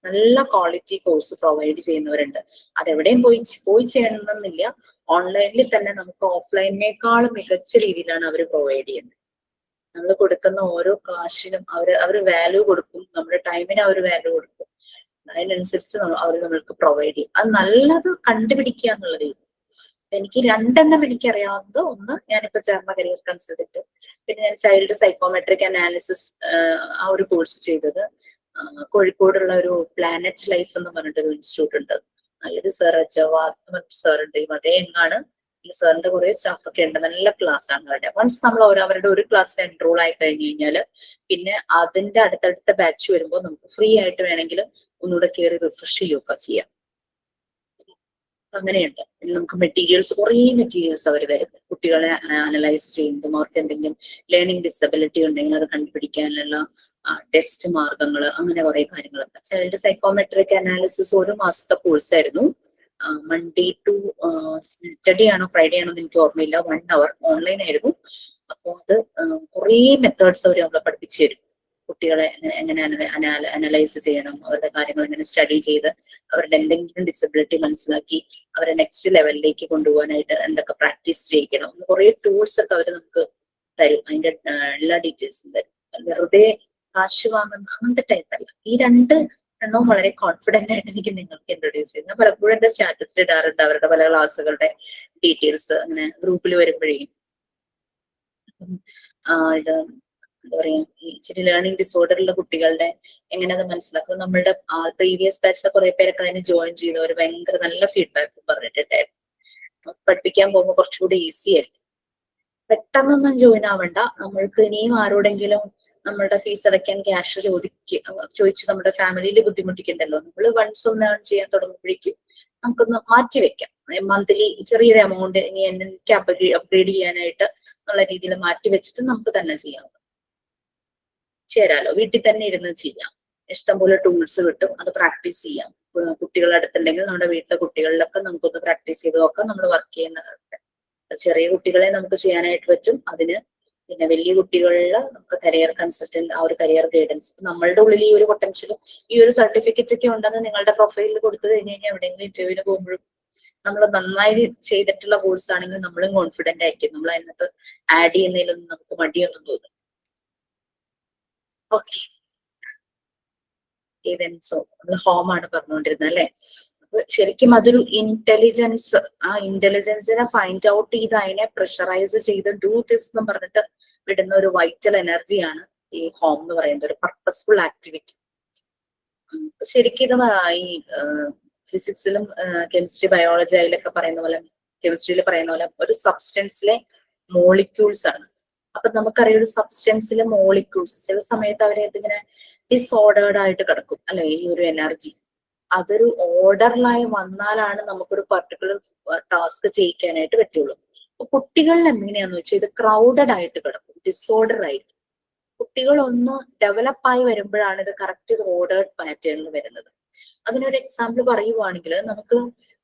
നല്ല ക്വാളിറ്റി കോഴ്സ് പ്രൊവൈഡ് ചെയ്യുന്നവരുണ്ട്. അതെവിടെയും പോയി ചെയ്യണമെന്നില്ല, ഓൺലൈനിൽ തന്നെ നമുക്ക് ഓഫ്ലൈനിനേക്കാളും മികച്ച രീതിയിലാണ് അവർ പ്രൊവൈഡ് ചെയ്യുന്നത്. നമ്മൾ കൊടുക്കുന്ന ഓരോ കാശിനും അവർ വാല്യൂ കൊടുക്കും, നമ്മുടെ ടൈമിന് അവർ വാല്യൂ കൊടുക്കും. അതിനനുസരിച്ച് അവർ നമ്മൾക്ക് പ്രൊവൈഡ് ചെയ്യും. അത് നല്ലത് കണ്ടുപിടിക്കുക എന്നുള്ളത്. എനിക്ക് 2 എനിക്കറിയാവുന്നത്, ഒന്ന് ഞാനിപ്പോ ചേർന്ന കരിയർ കൺസൾട്ടന്റ്, പിന്നെ ഞാൻ ചൈൽഡ് സൈക്കോമെട്രിക് അനാലിസിസ് ആ ഒരു കോഴ്സ് ചെയ്തത് കോഴിക്കോടുള്ള ഒരു പ്ലാനറ്റ് ലൈഫ് എന്ന് പറഞ്ഞിട്ടൊരു ഇൻസ്റ്റിറ്റ്യൂട്ട് ഉണ്ട്. നല്ലൊരു സാർ സാർ ഉണ്ട്, അതേ എങ്ങാണ്. ഈ സാറിന്റെ കുറെ സ്റ്റാഫ് ഒക്കെ ഉണ്ട്, നല്ല ക്ലാസ് ആണ് അവരുടെ. വൺസ് നമ്മൾ അവരുടെ ഒരു ക്ലാസ്സിൽ എൻറോൾ ആയി കഴിഞ്ഞു കഴിഞ്ഞാല് പിന്നെ അതിന്റെ അടുത്തടുത്ത ബാച്ച് വരുമ്പോൾ നമുക്ക് ഫ്രീ ആയിട്ട് വേണമെങ്കിൽ ഒന്നുകൂടെ കയറി റിഫ്രഷ് ചെയ്യുകയൊക്കെ ചെയ്യാം. അങ്ങനെയുണ്ട്. പിന്നെ നമുക്ക് മെറ്റീരിയൽസ്, കുറേ മെറ്റീരിയൽസ് അവർ തരും. കുട്ടികളെ അനലൈസ് ചെയ്യുന്നതും അവർക്ക് എന്തെങ്കിലും ലേണിംഗ് ഡിസബിലിറ്റി ഉണ്ടെങ്കിൽ അത് കണ്ടുപിടിക്കാനുള്ള ടെസ്റ്റ് മാർഗങ്ങൾ, അങ്ങനെ കുറെ കാര്യങ്ങളൊക്കെ. ചൈൽഡ് സൈക്കോമെട്രിക് അനാലിസിസ് 1 മാസത്തെ കോഴ്സായിരുന്നു. മൺഡേ ടു സാറ്റർഡേ ആണോ ഫ്രൈഡേ ആണോ എന്ന് എനിക്ക് ഓർമ്മയില്ല. 1 hour ഓൺലൈൻ ആയിരുന്നു. അപ്പോൾ അത് കുറേ മെത്തേഡ്സ് അവർ നമ്മളെ പഠിപ്പിച്ചു തരും. കുട്ടികളെ എങ്ങനെ അനലൈസ് ചെയ്യണം, അവരുടെ കാര്യങ്ങൾ എങ്ങനെ സ്റ്റഡി ചെയ്ത് അവരുടെ എന്തെങ്കിലും ഡിസബിലിറ്റി മനസ്സിലാക്കി അവരെ നെക്സ്റ്റ് ലെവലിലേക്ക് കൊണ്ടുപോകാനായിട്ട് എന്തൊക്കെ പ്രാക്ടീസ് ചെയ്യിക്കണം, കുറെ ടൂൾസ് ഒക്കെ അവർ നമുക്ക് തരും. അതിന്റെ എല്ലാ ഡീറ്റെയിൽസും തരും. വെറുതെ കാശ് വാങ്ങുന്ന അങ്ങനത്തെ ടൈപ്പ് അല്ല. ഈ 2 എണ്ണവും വളരെ കോൺഫിഡന്റ് ആയിട്ട് എനിക്ക് നിങ്ങൾക്ക് ഇൻട്രൊഡ്യൂസ് ചെയ്യുന്നത്. പലപ്പോഴും എന്റെ സ്റ്റാറ്റസിൽ ഇടാറുണ്ട് അവരുടെ പല ക്ലാസ്സുകളുടെ ഡീറ്റെയിൽസ് അങ്ങനെ ഗ്രൂപ്പിൽ വരുമ്പോഴേ. ഇത് എന്താ പറയാ, ഈ ഇച്ചിരി ലേണിംഗ് ഡിസോർഡറുള്ള കുട്ടികളുടെ എങ്ങനെ അത് മനസ്സിലാക്കും. നമ്മളുടെ പ്രീവിയസ് ബാച്ചിലെ കുറെ പേരൊക്കെ അതിന് ജോയിൻ ചെയ്തവർ ഭയങ്കര നല്ല ഫീഡ്ബാക്ക് പറഞ്ഞിട്ടുണ്ടായിരുന്നു. പഠിപ്പിക്കാൻ പോകുമ്പോൾ കുറച്ചുകൂടി ഈസി ആയിരിക്കും. പെട്ടെന്നൊന്നും ജോയിൻ ആവണ്ട. നമ്മൾക്ക് ഇനിയും ആരോടെങ്കിലും നമ്മളുടെ ഫീസ് അടയ്ക്കാൻ ക്യാഷ് ചോദിച്ച് നമ്മുടെ ഫാമിലിയിൽ ബുദ്ധിമുട്ടിക്കണ്ടല്ലോ. നമ്മൾ വൺസ് ഒന്ന് ഏൺ ചെയ്യാൻ തുടങ്ങുമ്പോഴേക്കും നമുക്കൊന്ന് മാറ്റിവെക്കാം. മന്ത്ലി ചെറിയൊരു എമൗണ്ട് ഇനി എനിക്ക് അപ്ഗ്രേഡ് ചെയ്യാനായിട്ട് എന്നുള്ള രീതിയിൽ മാറ്റി വെച്ചിട്ട് നമുക്ക് തന്നെ ചെയ്യാം. ചേരാലോ, വീട്ടിൽ തന്നെ ഇരുന്ന് ചെയ്യാം. ഇഷ്ടംപോലെ ടൂൾസ് കിട്ടും, അത് പ്രാക്ടീസ് ചെയ്യാം. കുട്ടികളുടെ അടുത്തുണ്ടെങ്കിൽ നമ്മുടെ വീട്ടിലെ കുട്ടികളിലൊക്കെ നമുക്കൊന്ന് പ്രാക്ടീസ് ചെയ്ത് നോക്കാം. നമ്മൾ വർക്ക് ചെയ്യുന്ന ചെറിയ കുട്ടികളെ നമുക്ക് ചെയ്യാനായിട്ട് പറ്റും. അതിന് പിന്നെ വലിയ കുട്ടികളിൽ നമുക്ക് കരിയർ കൺസൾട്ടന്റ്, ആ ഒരു കരിയർ ഗൈഡൻസ്, നമ്മളുടെ ഉള്ളിൽ ഈ ഒരു പൊട്ടൻഷ്യലും ഈ ഒരു സർട്ടിഫിക്കറ്റ് ഒക്കെ ഉണ്ടെന്ന് നിങ്ങളുടെ പ്രൊഫൈലിൽ കൊടുത്തു കഴിഞ്ഞ് കഴിഞ്ഞാൽ എവിടെയെങ്കിലും ഇന്റർവ്യൂവിന് പോകുമ്പോഴും നമ്മൾ നന്നായി ചെയ്തിട്ടുള്ള കോഴ്സ് ആണെങ്കിൽ നമ്മളും കോൺഫിഡന്റ് ആയിരിക്കും. നമ്മൾ അതിനകത്ത് ആഡ് ചെയ്യുന്നതിലൊന്നും നമുക്ക് മടിയൊന്നും തോന്നും. ഓക്കെ, ഇവന്റ്സോ നമ്മൾ ഹോമാണ് പറഞ്ഞുകൊണ്ടിരുന്നത് അല്ലെ. അപ്പൊ ശരിക്കും അതൊരു ഇന്റലിജൻസ്, ആ ഇന്റലിജൻസിനെ ഫൈൻഡ് ഔട്ട് ചെയ്ത് അതിനെ പ്രഷറൈസ് ചെയ്ത് ഡൂ ദിസ് എന്ന് പറഞ്ഞിട്ട് വിടുന്ന ഒരു വൈറ്റൽ എനർജിയാണ് ഈ ഹോം എന്ന് പറയുന്നത്, ഒരു പർപ്പസ്ഫുൾ ആക്ടിവിറ്റി. ശരിക്കും ഇത് ഈ ഫിസിക്സിലും കെമിസ്ട്രി ബയോളജി അതിലൊക്കെ പറയുന്ന പോലെ, കെമിസ്ട്രിയിൽ പറയുന്ന പോലെ ഒരു സബ്സ്റ്റൻസിലെ മോളിക്യൂൾസ് ആണ്. അപ്പൊ നമുക്കറിയാം ഒരു സബ്സ്റ്റൻസിലെ മോളിക്യൂൾസ് ചില സമയത്ത് അവരെ ഇതിങ്ങനെ ഡിസോർഡേർഡ് ആയിട്ട് കിടക്കും അല്ലെ. ഈ ഒരു എനർജി അതൊരു ഓർഡറിലായി വന്നാലാണ് നമുക്കൊരു പർട്ടിക്കുലർ ടാസ്ക് ചെയ്യിക്കാനായിട്ട് പറ്റുള്ളൂ. അപ്പൊ കുട്ടികളിൽ എങ്ങനെയാന്ന് വെച്ചാൽ ഇത് ക്രൗഡഡ് ആയിട്ട് കിടക്കും, ഡിസോർഡർ ആയിട്ട്. കുട്ടികളൊന്ന് ഡെവലപ്പായി വരുമ്പോഴാണ് ഇത് കറക്റ്റ് ഓർഡേർഡ് പാറ്റേണിൽ വരുന്നത്. അതിനൊരു എക്സാമ്പിൾ പറയുവാണെങ്കിൽ, നമുക്ക്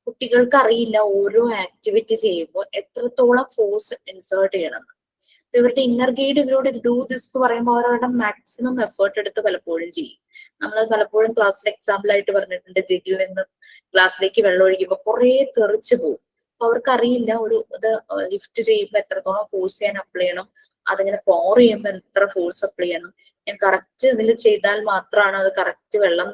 കുട്ടികൾക്ക് അറിയില്ല ഓരോ ആക്ടിവിറ്റി ചെയ്യുമ്പോൾ എത്രത്തോളം ഫോഴ്സ് ഇൻസേർട്ട് ചെയ്യണം. ഇവരുടെ ഇന്നർ ഗൈഡ് ഇവരോട് ഡു ദിസ് എന്ന് പറയുമ്പോൾ അവരുടെ മാക്സിമം എഫേർട്ട് എടുത്ത് പലപ്പോഴും ചെയ്യും. നമ്മൾ പലപ്പോഴും ക്ലാസ്സിൽ എക്സാമ്പിൾ ആയിട്ട് പറഞ്ഞിട്ടുണ്ട്, ജഗ്ഗിൽ നിന്ന് ഗ്ലാസ്സിലേക്ക് വെള്ളം ഒഴിക്കുമ്പോൾ കുറെ തെറിച്ചു പോകും. അപ്പൊ അവർക്ക് അറിയില്ല ഒരു ഇത് ലിഫ്റ്റ് ചെയ്യുമ്പോൾ എത്രത്തോളം ഫോഴ്സ് ചെയ്യാൻ അപ്ലൈ ചെയ്യണം, അതിങ്ങനെ പോർ ചെയ്യുമ്പോൾ എത്ര ഫോഴ്സ് അപ്ലൈ ചെയ്യണം, ഞാൻ കറക്റ്റ് ഇതിൽ ചെയ്താൽ മാത്രമാണ് അത് കറക്റ്റ് വെള്ളം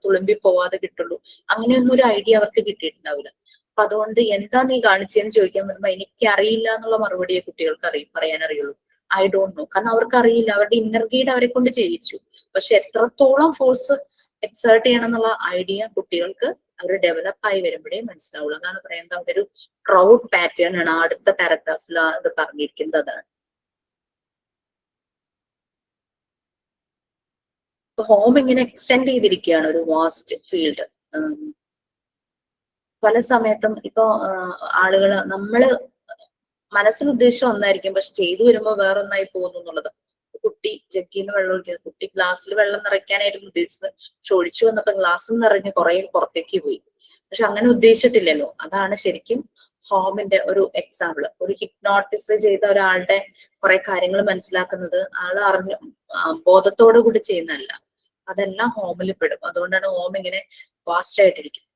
തുളുമ്പി പോവാതെ കിട്ടുള്ളൂ. അങ്ങനെയൊന്നും ഒരു ഐഡിയ അവർക്ക് കിട്ടിയിട്ടുണ്ടാവില്ല. അപ്പൊ അതുകൊണ്ട് എന്താ നീ കാണിച്ചതെന്ന് ചോദിക്കാൻ വരുമ്പോ എനിക്ക് അറിയില്ല എന്നുള്ള മറുപടിയെ കുട്ടികൾക്ക് പറയാൻ അറിയുള്ളൂ. I don't know. കാരണം അവർക്ക് അറിയില്ല, അവരുടെ ഇന്നർ ഗൈഡ് അവരെ കൊണ്ട് ചെയ്യിച്ചു. പക്ഷെ എത്രത്തോളം ഫോഴ്സ് എക്സേർട്ട് ചെയ്യണം എന്നുള്ള ഐഡിയ കുട്ടികൾക്ക് അവർ ഡെവലപ്പ് ആയി വരുമ്പോഴേ മനസ്സിലാവുള്ളൂ. അതാണ് പറയുന്നത്, അതൊരു ക്രൗഡ് പാറ്റേൺ ആണ്. അടുത്ത പാരഗ്രാഫിൽ അത് പറഞ്ഞിരിക്കുന്നത് അതാണ്. ഹോം ഇങ്ങനെ എക്സ്റ്റെൻഡ് ചെയ്തിരിക്കുകയാണ്, ഒരു വാസ്റ്റ് ഫീൽഡ്. പല സമയത്തും ഇപ്പൊ ആളുകള് നമ്മള് മനസ്സിൽ ഉദ്ദേശിച്ച ഒന്നായിരിക്കും, പക്ഷെ ചെയ്തു വരുമ്പോ വേറൊന്നായി പോകുന്നു എന്നുള്ളത്. കുട്ടി ജഗ്ഗിന്ന് വെള്ളം ഒഴിക്കുന്നത്, കുട്ടി ഗ്ലാസ്സിൽ വെള്ളം നിറയ്ക്കാനായിരുന്നു ഉദ്ദേശിച്ചത്, പക്ഷെ ഒഴിച്ചു വന്നപ്പോ ഗ്ലാസ് നിറഞ്ഞ് കുറെ പുറത്തേക്ക് പോയി. പക്ഷെ അങ്ങനെ ഉദ്ദേശിച്ചിട്ടില്ലല്ലോ. അതാണ് ശരിക്കും ഹോമിന്റെ ഒരു എക്സാമ്പിൾ. ഒരു ഹിപ്നോട്ടിസ് ചെയ്ത ഒരാളുടെ കുറെ കാര്യങ്ങൾ മനസ്സിലാക്കുന്നത് ആള് അറിഞ്ഞു ബോധത്തോടു കൂടി ചെയ്യുന്നതല്ല. അതെല്ലാം ഹോമിൽ പെടും. അതുകൊണ്ടാണ് ഹോം ഇങ്ങനെ വാസ്റ്റ് ആയിട്ടിരിക്കുന്നത്.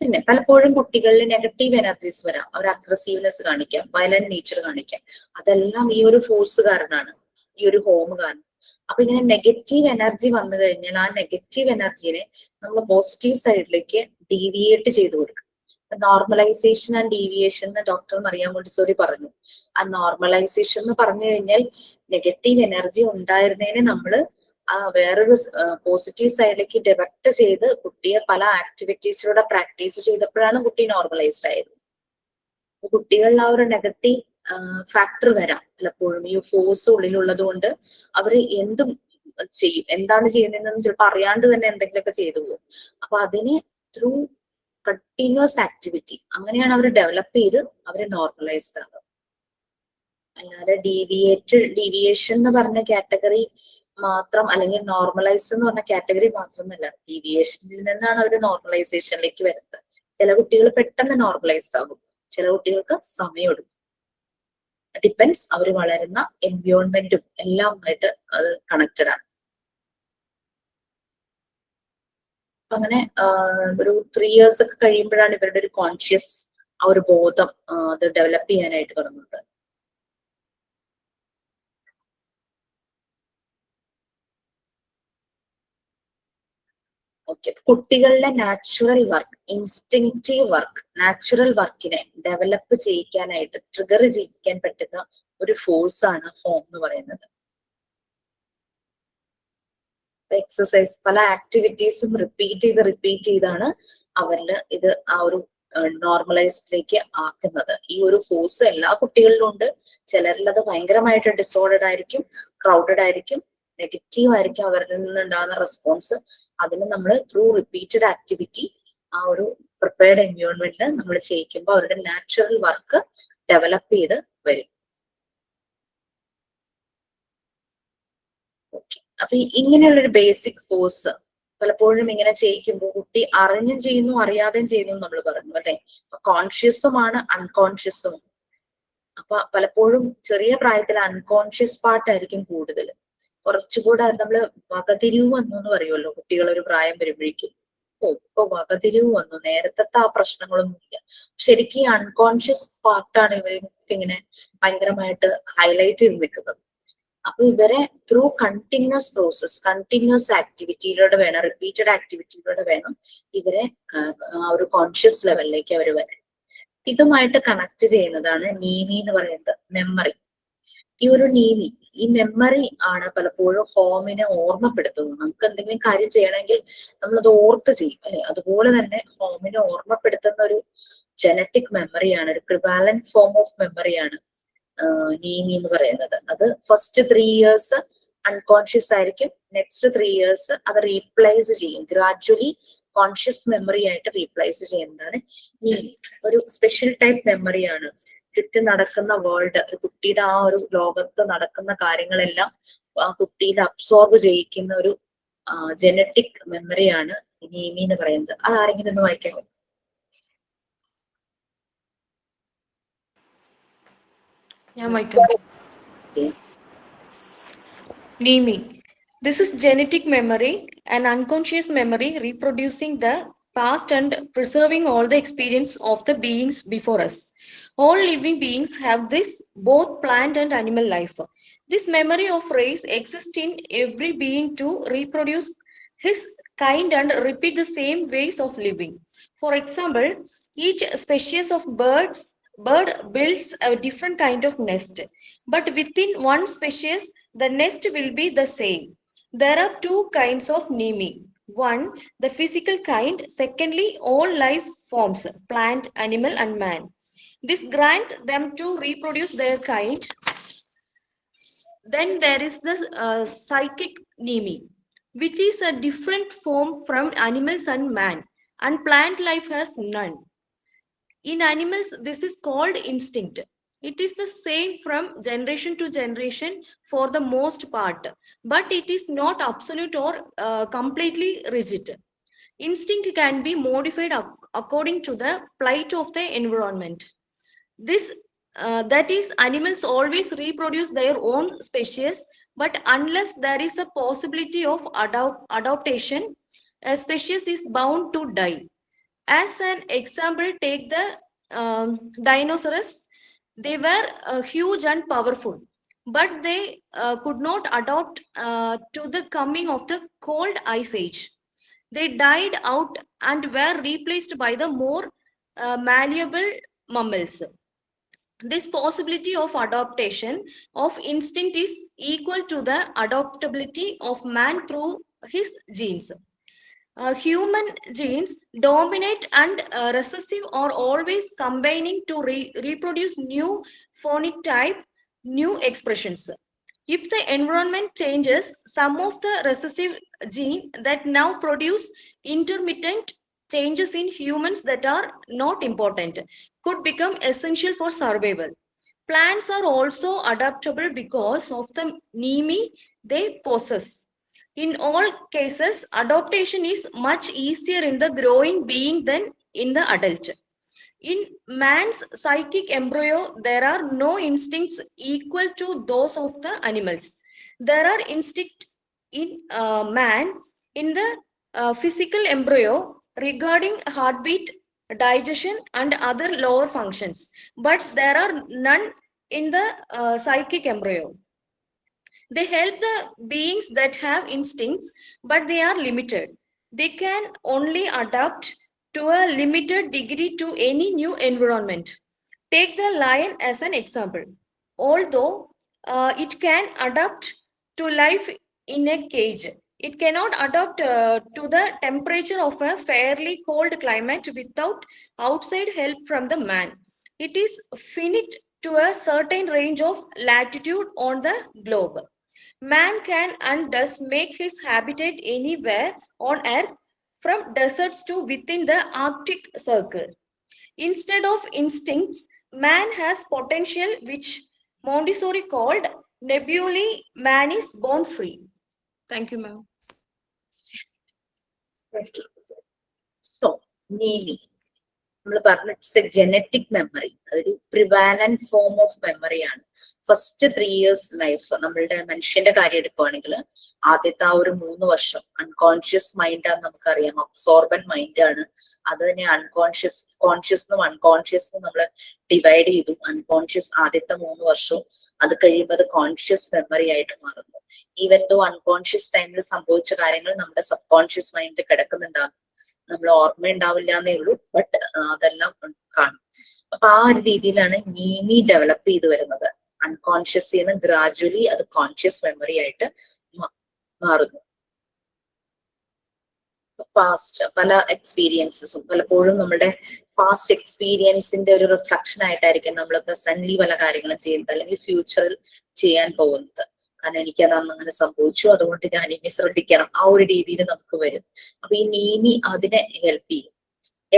പിന്നെ പലപ്പോഴും കുട്ടികളിൽ നെഗറ്റീവ് എനർജീസ് വരാം, അവർ അഗ്രസീവ്നെസ് കാണിക്കാം, വയലന്റ് നേച്ചർ കാണിക്കാം. അതെല്ലാം ഈ ഒരു ഫോഴ്സ് കാരണമാണ്, ഈ ഒരു ഹോം കാരണം. അപ്പൊ ഇങ്ങനെ നെഗറ്റീവ് എനർജി വന്നു കഴിഞ്ഞാൽ ആ നെഗറ്റീവ് എനർജിനെ നമ്മൾ പോസിറ്റീവ് സൈഡിലേക്ക് ഡീവിയേറ്റ് ചെയ്ത് കൊടുക്കും. നോർമലൈസേഷൻ ആൻഡ് ഡീവിയേഷൻ എന്ന് ഡോക്ടർ മറിയ മോണ്ടിസോറി പറഞ്ഞു. ആ നോർമലൈസേഷൻ എന്ന് പറഞ്ഞു കഴിഞ്ഞാൽ നെഗറ്റീവ് എനർജി ഉണ്ടായിരുന്നതിനെ നമ്മള് വേറൊരു പോസിറ്റീവ് സൈഡിലേക്ക് ഡയറക്റ്റ് ചെയ്ത് കുട്ടിയെ പല ആക്ടിവിറ്റീസിലൂടെ പ്രാക്ടീസ് ചെയ്തപ്പോഴാണ് കുട്ടി നോർമലൈസ്ഡ് ആയത്. കുട്ടികളിൽ ആ ഒരു നെഗറ്റീവ് ഫാക്ടർ വരാം പലപ്പോഴും. ഈ ഫോഴ്സ് ഉള്ളിലുള്ളത് കൊണ്ട് അവര് എന്തും ചെയ്യും, എന്താണ് ചെയ്യുന്നതെന്ന് ചിലപ്പോൾ അറിയാണ്ട് തന്നെ എന്തെങ്കിലുമൊക്കെ ചെയ്തു പോകും. അപ്പൊ അതിനെ ത്രൂ കണ്ടിന്യൂസ് ആക്ടിവിറ്റി അങ്ങനെയാണ് അവർ ഡെവലപ്പ് ചെയ്ത് അവര് നോർമലൈസ്ഡ് ആകുക. അല്ലാതെ ഡീവിയേഷൻ എന്ന് പറഞ്ഞ കാറ്റഗറി മാത്രം, അല്ലെങ്കിൽ നോർമലൈസ് എന്ന് പറഞ്ഞ കാറ്റഗറി മാത്രമൊന്നുമല്ല, ഡീവിയേഷനിൽ നിന്നാണ് അവർ നോർമലൈസേഷനിലേക്ക് വരുന്നത്. ചില കുട്ടികൾ പെട്ടെന്ന് നോർമലൈസ്ഡ് ആകും, ചില കുട്ടികൾക്ക് സമയമെടുക്കും. ഡിപ്പെൻസ് അവർ വളരുന്ന എൻവയോൺമെന്റും എല്ലാമായിട്ട് അത് കണക്റ്റഡ് ആണ്. അങ്ങനെ ഒരു 3 years ഒക്കെ കഴിയുമ്പോഴാണ് ഇവരുടെ ഒരു കോൺഷ്യസ് ആ ഒരു ബോധം അത് ഡെവലപ്പ് ചെയ്യാനായിട്ട് തുടങ്ങുന്നത്. ഓക്കെ, കുട്ടികളിലെ natural work, instinctive work, natural വർക്കിനെ ഡെവലപ്പ് ചെയ്യിക്കാനായിട്ട് ട്രിഗർ ചെയ്യിക്കാൻ പറ്റുന്ന ഒരു ഫോഴ്സ് ആണ് ഹോം എന്ന് പറയുന്നത്. എക്സസൈസ് പല ആക്ടിവിറ്റീസും റിപ്പീറ്റ് ചെയ്താണ് അവരിൽ ഇത് ആ ഒരു നോർമലൈസ്ഡിലേക്ക് ആക്കുന്നത്. ഈ ഒരു ഫോഴ്സ് എല്ലാ കുട്ടികളിലും ഉണ്ട്. ചിലരിൽ അത് ഭയങ്കരമായിട്ട് ഡിസോർഡഡ് ആയിരിക്കും, ക്രൗഡഡ് ആയിരിക്കും, നെഗറ്റീവ് ആയിരിക്കും അവരിൽ നിന്നുണ്ടാകുന്ന റെസ്പോൺസ്. അതിന് നമ്മൾ ത്രൂ റിപ്പീറ്റഡ് ആക്ടിവിറ്റി ആ ഒരു പ്രിപ്പയർഡ് എൻവയോൺമെന്റിൽ നമ്മൾ ചെയ്യിക്കുമ്പോൾ അവരുടെ നാച്ചുറൽ വർക്ക് ഡെവലപ്പ് ചെയ്ത് വരും. ഓക്കെ, അപ്പൊ ഇങ്ങനെയുള്ളൊരു ബേസിക് ഫോഴ്സ് പലപ്പോഴും ഇങ്ങനെ ചെയ്യിക്കുമ്പോൾ കുട്ടി അറിഞ്ഞും ചെയ്യുന്നു അറിയാതെയും ചെയ്യുന്നു നമ്മൾ പറഞ്ഞു അല്ലെ. കോൺഷ്യസുമാണ് അൺകോൺഷ്യസും. അപ്പൊ പലപ്പോഴും ചെറിയ പ്രായത്തിൽ അൺകോൺഷ്യസ് പാർട്ടായിരിക്കും കൂടുതൽ. കുറച്ചുകൂടെ നമ്മള് വകതിരിവ് വന്നു എന്ന് പറയുമല്ലോ കുട്ടികൾ ഒരു പ്രായം വരുമ്പോഴേക്കും. ഇപ്പൊ വകതിരിവ് വന്നു, നേരത്തെ ആ പ്രശ്നങ്ങളൊന്നുമില്ല. ശരിക്കും ഈ അൺകോൺഷ്യസ് പാർട്ടാണ് ഇവർക്ക് ഇങ്ങനെ ഭയങ്കരമായിട്ട് ഹൈലൈറ്റ് ചെയ്ത് നിൽക്കുന്നത്. അപ്പൊ ഇവരെ ത്രൂ കണ്ടിന്യൂസ് പ്രോസസ്, കണ്ടിന്യൂസ് ആക്ടിവിറ്റിയിലൂടെ വേണം, റിപ്പീറ്റഡ് ആക്ടിവിറ്റിയിലൂടെ വേണം ഇവരെ ആ ഒരു കോൺഷ്യസ് ലെവലിലേക്ക് അവർ വരാൻ. ഇതുമായിട്ട് കണക്ട് ചെയ്യുന്നതാണ് നീമി എന്ന് പറയുന്നത്, മെമ്മറി. ഈ ഒരു നീമി, ഈ മെമ്മറി ആണ് പലപ്പോഴും ഹോമിനെ ഓർമ്മപ്പെടുത്തുന്നത്. നമുക്ക് എന്തെങ്കിലും കാര്യം ചെയ്യണമെങ്കിൽ നമ്മളത് ഓർത്ത് ചെയ്യും അല്ലെ. അതുപോലെ തന്നെ ഹോമിനെ ഓർമ്മപ്പെടുത്തുന്ന ഒരു ജനറ്റിക് മെമ്മറിയാണ്, ഒരു പ്രിവാലന്റ് ഫോം ഓഫ് മെമ്മറിയാണ് നീമി എന്ന് പറയുന്നത്. അത് ഫസ്റ്റ് 3 years അൺകോൺഷ്യസ് ആയിരിക്കും, നെക്സ്റ്റ് 3 years അത് റീപ്ലേസ് ചെയ്യും, ഗ്രാജുവലി കോൺഷ്യസ് മെമ്മറി ആയിട്ട് റീപ്ലേസ് ചെയ്യുന്നതാണ് നീമി. ഒരു സ്പെഷ്യൽ ടൈപ്പ് മെമ്മറിയാണ്. ചുറ്റും നടക്കുന്ന വേൾഡ്, ഒരു കുട്ടിയുടെ ആ ഒരു ലോകത്ത് നടക്കുന്ന കാര്യങ്ങളെല്ലാം ആ കുട്ടിയിൽ അബ്സോർബ് ചെയ്യിക്കുന്ന ഒരു ജനറ്റിക് മെമ്മറിയാണ് നീമി എന്ന് പറയുന്നത്. അതാരെങ്കിലും ഒന്ന് വായിക്കാമോ? Yeah, Michael. Naming. This is genetic memory, an unconscious memory reproducing the past and preserving all the experience of the beings before us. All living beings have this, both plant and animal life. This memory of race exists in every being to reproduce his kind and repeat the same ways of living. For example, each species of bird builds a different kind of nest, but within one species, the nest will be the same. There are two kinds of naming. One, the physical kind. Secondly, all life forms, plant, animal, and man. This grant them to reproduce their kind. Then there is the psychic naming, which is a different form from animals and man, and plant life has none. In animals, this is called instinct. It is the same from generation to generation for the most part, but it is not absolute or completely rigid. Instinct can be modified according to the plight of the environment. This that is, animals always reproduce their own species, but unless there is a possibility of adaptation, a species is bound to die. As an example, take the dinosaurs. They were huge and powerful, but they could not adapt to the coming of the cold ice age. They died out and were replaced by the more malleable mammals. This possibility of adaptation of instinct is equal to the adaptability of man through his genes. Human genes, dominant and recessive, are always combining to reproduce new phenotype, new expressions. If the environment changes, some of the recessive gene that now produce intermittent changes in humans that are not important could become essential for survival. Plants are also adaptable because of the neme they possess. In all cases, adaptation is much easier in the growing being than in the adult. In man's psychic embryo, there are no instincts equal to those of the animals. There are instincts in man in the physical embryo regarding heartbeat, digestion, and other lower functions, but there are none in the psychic embryo. They help the beings that have instincts, but they are limited. They can only adapt to a limited degree to any new environment. Take the lion as an example. Although it can adapt to life in a cage, it cannot adapt to the temperature of a fairly cold climate without outside help from the man. It is finite to a certain range of latitude on the globe. Man can and does make his habitat anywhere on Earth, from deserts to within the Arctic Circle. Instead of instincts, man has potential, which Montessori called nebulae. Man is born free. Thank you, ma'am. So, naming. നമ്മൾ പറഞ്ഞ it's A genetic memory, അതൊരു prevalent form of മെമ്മറിയാണ്. First 3 years life, നമ്മളുടെ മനുഷ്യന്റെ കാര്യം എടുക്കുകയാണെങ്കിൽ ആദ്യത്തെ ആ ഒരു 3 വർഷം അൺകോൺഷ്യസ് മൈൻഡാന്ന് നമുക്കറിയാം, അബ്സോർബൻ മൈൻഡാണ്. അത് തന്നെ കോൺഷ്യസ്നും അൺകോൺഷ്യസ്നും നമ്മൾ ഡിവൈഡ് ചെയ്തു. അൺകോൺഷ്യസ് ആദ്യത്തെ 3 വർഷവും, അത് കഴിയുമ്പോൾ അത് കോൺഷ്യസ് മെമ്മറി ആയിട്ട് മാറുന്നു. ഈവൻ ദോ അൺകോൺഷ്യസ് ടൈമിൽ സംഭവിച്ച കാര്യങ്ങൾ നമ്മുടെ സബ് കോൺഷ്യസ് മൈൻഡിൽ കിടക്കുന്നുണ്ടാകും, നമ്മൾ ഓർമ്മയുണ്ടാവില്ല എന്നേ ഉള്ളൂ, ബട്ട് അതെല്ലാം കാണും. അപ്പൊ ആ ഒരു രീതിയിലാണ് നീമി ഡെവലപ്പ് ചെയ്തു വരുന്നത്. അൺകോൺഷ്യസ് നിന്ന് ഗ്രാജുവലി അത് കോൺഷ്യസ് മെമ്മറി ആയിട്ട് മാറുന്നു. പാസ്റ്റ് പല എക്സ്പീരിയൻസസും പലപ്പോഴും നമ്മുടെ പാസ്റ്റ് എക്സ്പീരിയൻസിന്റെ ഒരു റിഫ്ലക്ഷൻ ആയിട്ടായിരിക്കും നമ്മൾ പ്രസന്റ്ലി പല കാര്യങ്ങളും ചെയ്യുന്നത്, അല്ലെങ്കിൽ ഫ്യൂച്ചറിൽ ചെയ്യാൻ പോകുന്നത്. കാരണം എനിക്കത് അന്ന് അങ്ങനെ സംഭവിച്ചു, അതുകൊണ്ട് ഞാൻ ഇനി ശ്രദ്ധിക്കണം, ആ ഒരു രീതിയിൽ നമുക്ക് വരും. അപ്പൊ ഈ നീമി അതിനെ ഹെൽപ്പ് ചെയ്യും.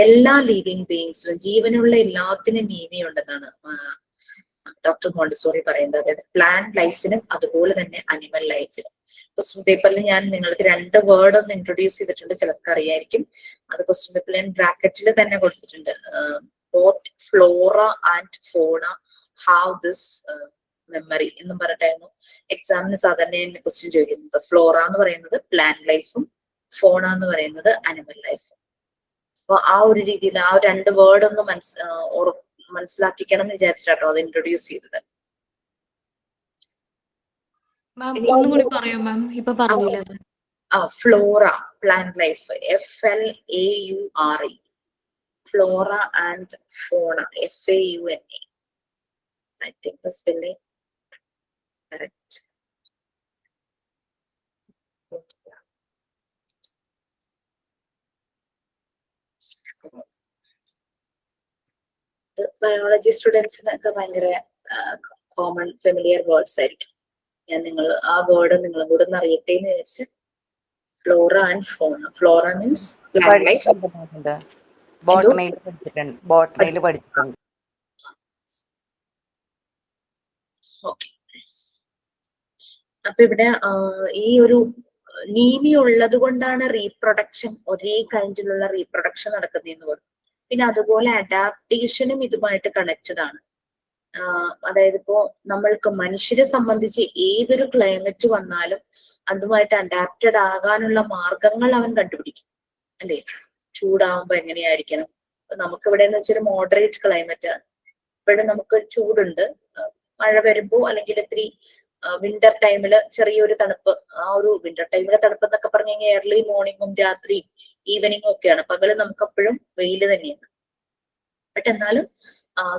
എല്ലാ ലിവിങ് ബീയിങ്സിലും, ജീവനുള്ള എല്ലാത്തിനും നീമി ഉണ്ടെന്നാണ് ഡോക്ടർ മോണ്ടിസോറി പറയുന്നത്. അതായത് പ്ലാന്റ് ലൈഫിനും അതുപോലെ തന്നെ അനിമൽ ലൈഫിനും. ക്വസ്റ്റ്യൻ പേപ്പറിൽ ഞാൻ നിങ്ങൾക്ക് 2 വേർഡ് ഒന്ന് ഇൻട്രൊഡ്യൂസ് ചെയ്തിട്ടുണ്ട്, ചിലർക്ക് അറിയായിരിക്കും. അത് ക്വസ്റ്റ്യൻ പേപ്പറിൽ ഞാൻ ബ്രാക്കറ്റിൽ തന്നെ കൊടുത്തിട്ടുണ്ട്. ബോത്ത് ഫ്ലോറ ആൻഡ് ഫോണ ഹാവ് ദിസ് മെമ്മറി എന്നും പറഞ്ഞിട്ടായിരുന്നു എക്സാമിന് സാധാരണ ക്വസ്റ്റ്യൻ ചോദിക്കുന്നത്. ഫ്ലോറ എന്ന് പറയുന്നത് പ്ലാന്റ് ലൈഫും ഫോണ എന്ന് പറയുന്നത് അനിമൽ ലൈഫും. അപ്പൊ ആ ഒരു രീതിയിൽ ആ രണ്ട് വേർഡ് ഒന്ന് മനസ്സിലാക്കിക്കണം എന്ന് വിചാരിച്ചിട്ടോ അത് ഇൻട്രൊഡ്യൂസ് ചെയ്തത്. ഒന്നും കൂടി പറയോ മാം? ഇപ്പൊ പറഞ്ഞില്ല. Flora plant life, FLAURE, flora and fauna, FAUNA. I think the spelling correct. Biology സ്റ്റുഡൻസിനൊക്കെ ഭയങ്കര കോമൺ ഫെമിലിയർ വേർഡ്സ് ആയിരിക്കും. ഞാൻ ആ വേർഡ് നിങ്ങളും കൂടെ ഒന്ന് അറിയട്ടെ എന്ന് വിചാരിച്ച് flora and fauna. Flora means plant life. ബോട്ടണിയിൽ പഠിച്ചിട്ടുണ്ട്. ഓക്കെ. അപ്പൊ ഇവിടെ ഈ ഒരു നീമി ഉള്ളത് കൊണ്ടാണ് റീപ്രൊഡക്ഷൻ, ഒരേ കൈൻഡിലുള്ള റീപ്രൊഡക്ഷൻ നടക്കുന്നതെന്ന് പറഞ്ഞു. പിന്നെ അതുപോലെ അഡാപ്റ്റേഷനും ഇതുമായിട്ട് കണക്റ്റഡ് ആണ്. അതായത് ഇപ്പോ നമ്മൾക്ക് മനുഷ്യരെ സംബന്ധിച്ച് ഏതൊരു ക്ലൈമറ്റ് വന്നാലും അതുമായിട്ട് അഡാപ്റ്റഡ് ആകാനുള്ള മാർഗങ്ങൾ അവൻ കണ്ടുപിടിക്കും അല്ലേ? ചൂടാവുമ്പോ എങ്ങനെയായിരിക്കണം. നമുക്കിവിടെ എന്ന് വെച്ചാൽ മോഡറേറ്റ് ക്ലൈമറ്റ് ആണ്. ഇപ്പോഴും നമുക്ക് ചൂടുണ്ട്, മഴ വരുമ്പോ അല്ലെങ്കിൽ ഇത്തിരി വിന്റർ ടൈമില് ചെറിയൊരു തണുപ്പ്. ആ ഒരു വിന്റർ ടൈമിലെ തണുപ്പ് എന്നൊക്കെ പറഞ്ഞു കഴിഞ്ഞാൽ ഏർലി മോർണിംഗും രാത്രിയും ഈവനിങ്ങും ഒക്കെയാണ്. പകല് നമുക്ക് അപ്പോഴും വെയില് തന്നെയാണ്. ബട്ട് എന്നാലും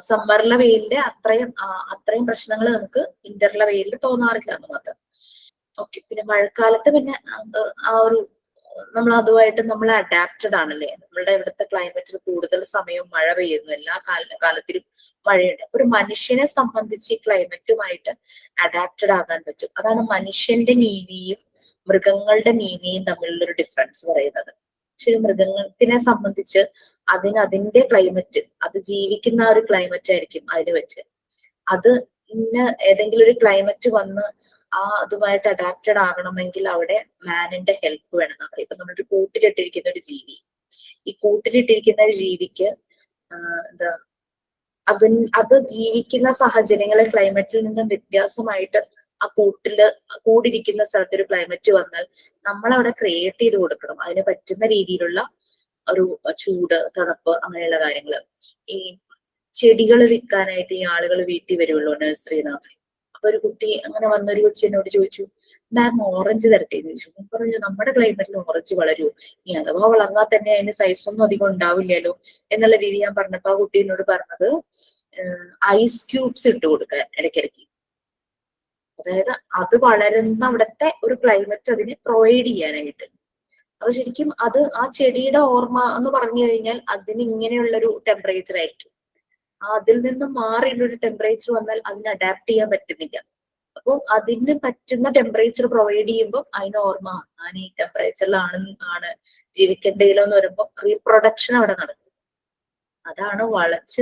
സമ്മറിലെ വെയിലിന്റെ അത്രയും പ്രശ്നങ്ങൾ നമുക്ക് വിന്ററിലെ വെയിലിൽ തോന്നാറില്ല എന്ന് മാത്രം. ഓക്കെ. പിന്നെ മഴക്കാലത്ത് പിന്നെ ആ ഒരു നമ്മൾ അതുമായിട്ട് നമ്മൾ അഡാപ്റ്റഡ് ആണല്ലേ. നമ്മളുടെ ഇവിടുത്തെ ക്ലൈമറ്റിൽ കൂടുതൽ സമയവും മഴ പെയ്യുന്നു, എല്ലാ കാലത്തിലും മഴയുണ്ട്. ഒരു മനുഷ്യനെ സംബന്ധിച്ച് ക്ലൈമറ്റുമായിട്ട് അഡാപ്റ്റഡ് ആകാൻ പറ്റും. അതാണ് മനുഷ്യന്റെ നീതിയും മൃഗങ്ങളുടെ നീതിയും തമ്മിലുള്ളൊരു ഡിഫറൻസ് പറയുന്നത്. പക്ഷെ മൃഗത്തിനെ സംബന്ധിച്ച് അതിന്റെ ക്ലൈമറ്റ്, അത് ജീവിക്കുന്ന ഒരു ക്ലൈമറ്റ് ആയിരിക്കും അതിന് പറ്റുക. അത് ഏതെങ്കിലും ഒരു ക്ലൈമറ്റ് വന്ന് അതുമായിട്ട് അഡാപ്റ്റഡ് ആകണമെങ്കിൽ അവിടെ മാനിന്റെ ഹെൽപ്പ് വേണം. ഇപ്പൊ നമ്മളൊരു കൂട്ടിലിട്ടിരിക്കുന്ന ഒരു ജീവി, ഈ കൂട്ടിലിട്ടിരിക്കുന്ന ഒരു ജീവിക്ക് എന്താ അത് ജീവിക്കുന്ന സാഹചര്യങ്ങളെ ക്ലൈമറ്റിൽ നിന്നും വ്യത്യാസമായിട്ട് ആ കൂടിരിക്കുന്ന സ്ഥലത്തൊരു ക്ലൈമറ്റ് വന്നാൽ നമ്മൾ അവിടെ ക്രിയേറ്റ് ചെയ്ത് കൊടുക്കണം അതിന് പറ്റുന്ന രീതിയിലുള്ള ഒരു ചൂട്, തണുപ്പ്, അങ്ങനെയുള്ള കാര്യങ്ങള്. ഈ ചെടികൾ വിൽക്കാനായിട്ട് ഈ ആളുകൾ വീട്ടിൽ വരുമല്ലോ, നഴ്സറിന്ന്. അപ്പൊ ഒരു കുട്ടി അങ്ങനെ വന്നൊരു കൊച്ചി എന്നോട് ചോദിച്ചു, മാം ഓറഞ്ച് തരട്ടെ എന്ന് ചോദിച്ചു. ഞാൻ പറഞ്ഞു നമ്മുടെ ക്ലൈമറ്റിൽ ഓറഞ്ച് വളരുമോ? ഇനി അഥവാ വളർന്നാൽ തന്നെ അതിന് സൈസൊന്നും അധികം ഉണ്ടാവില്ലല്ലോ എന്നുള്ള രീതി ഞാൻ പറഞ്ഞപ്പോ ആ കുട്ടി എന്നോട് പറഞ്ഞത് ഐസ് ക്യൂബ്സ് ഇട്ട് കൊടുക്കാൻ ഇടയ്ക്കിടയ്ക്ക്. അതായത് അത് വളരുന്ന അവിടുത്തെ ഒരു ക്ലൈമറ്റ് അതിന് പ്രൊവൈഡ് ചെയ്യാനായിട്ട്. അപ്പൊ ശരിക്കും അത് ആ ചെടിയുടെ ഓർമ്മ എന്ന് പറഞ്ഞു കഴിഞ്ഞാൽ അതിന് ഇങ്ങനെയുള്ളൊരു ടെമ്പറേച്ചർ ആയിരിക്കും. അതിൽ നിന്ന് മാറിയുള്ളൊരു ടെമ്പറേച്ചർ വന്നാൽ അതിന് അഡാപ്റ്റ് ചെയ്യാൻ പറ്റുന്നില്ല. അപ്പോൾ അതിന് പറ്റുന്ന ടെമ്പറേച്ചർ പ്രൊവൈഡ് ചെയ്യുമ്പോൾ അതിന് ഓർമ്മ ഞാൻ ഈ ടെമ്പറേച്ചറിലാണ് ജീവിക്കേണ്ടതിലോ എന്ന് വരുമ്പോൾ റീപ്രൊഡക്ഷൻ അവിടെ നടക്കും. അതാണ് വലിച്ചു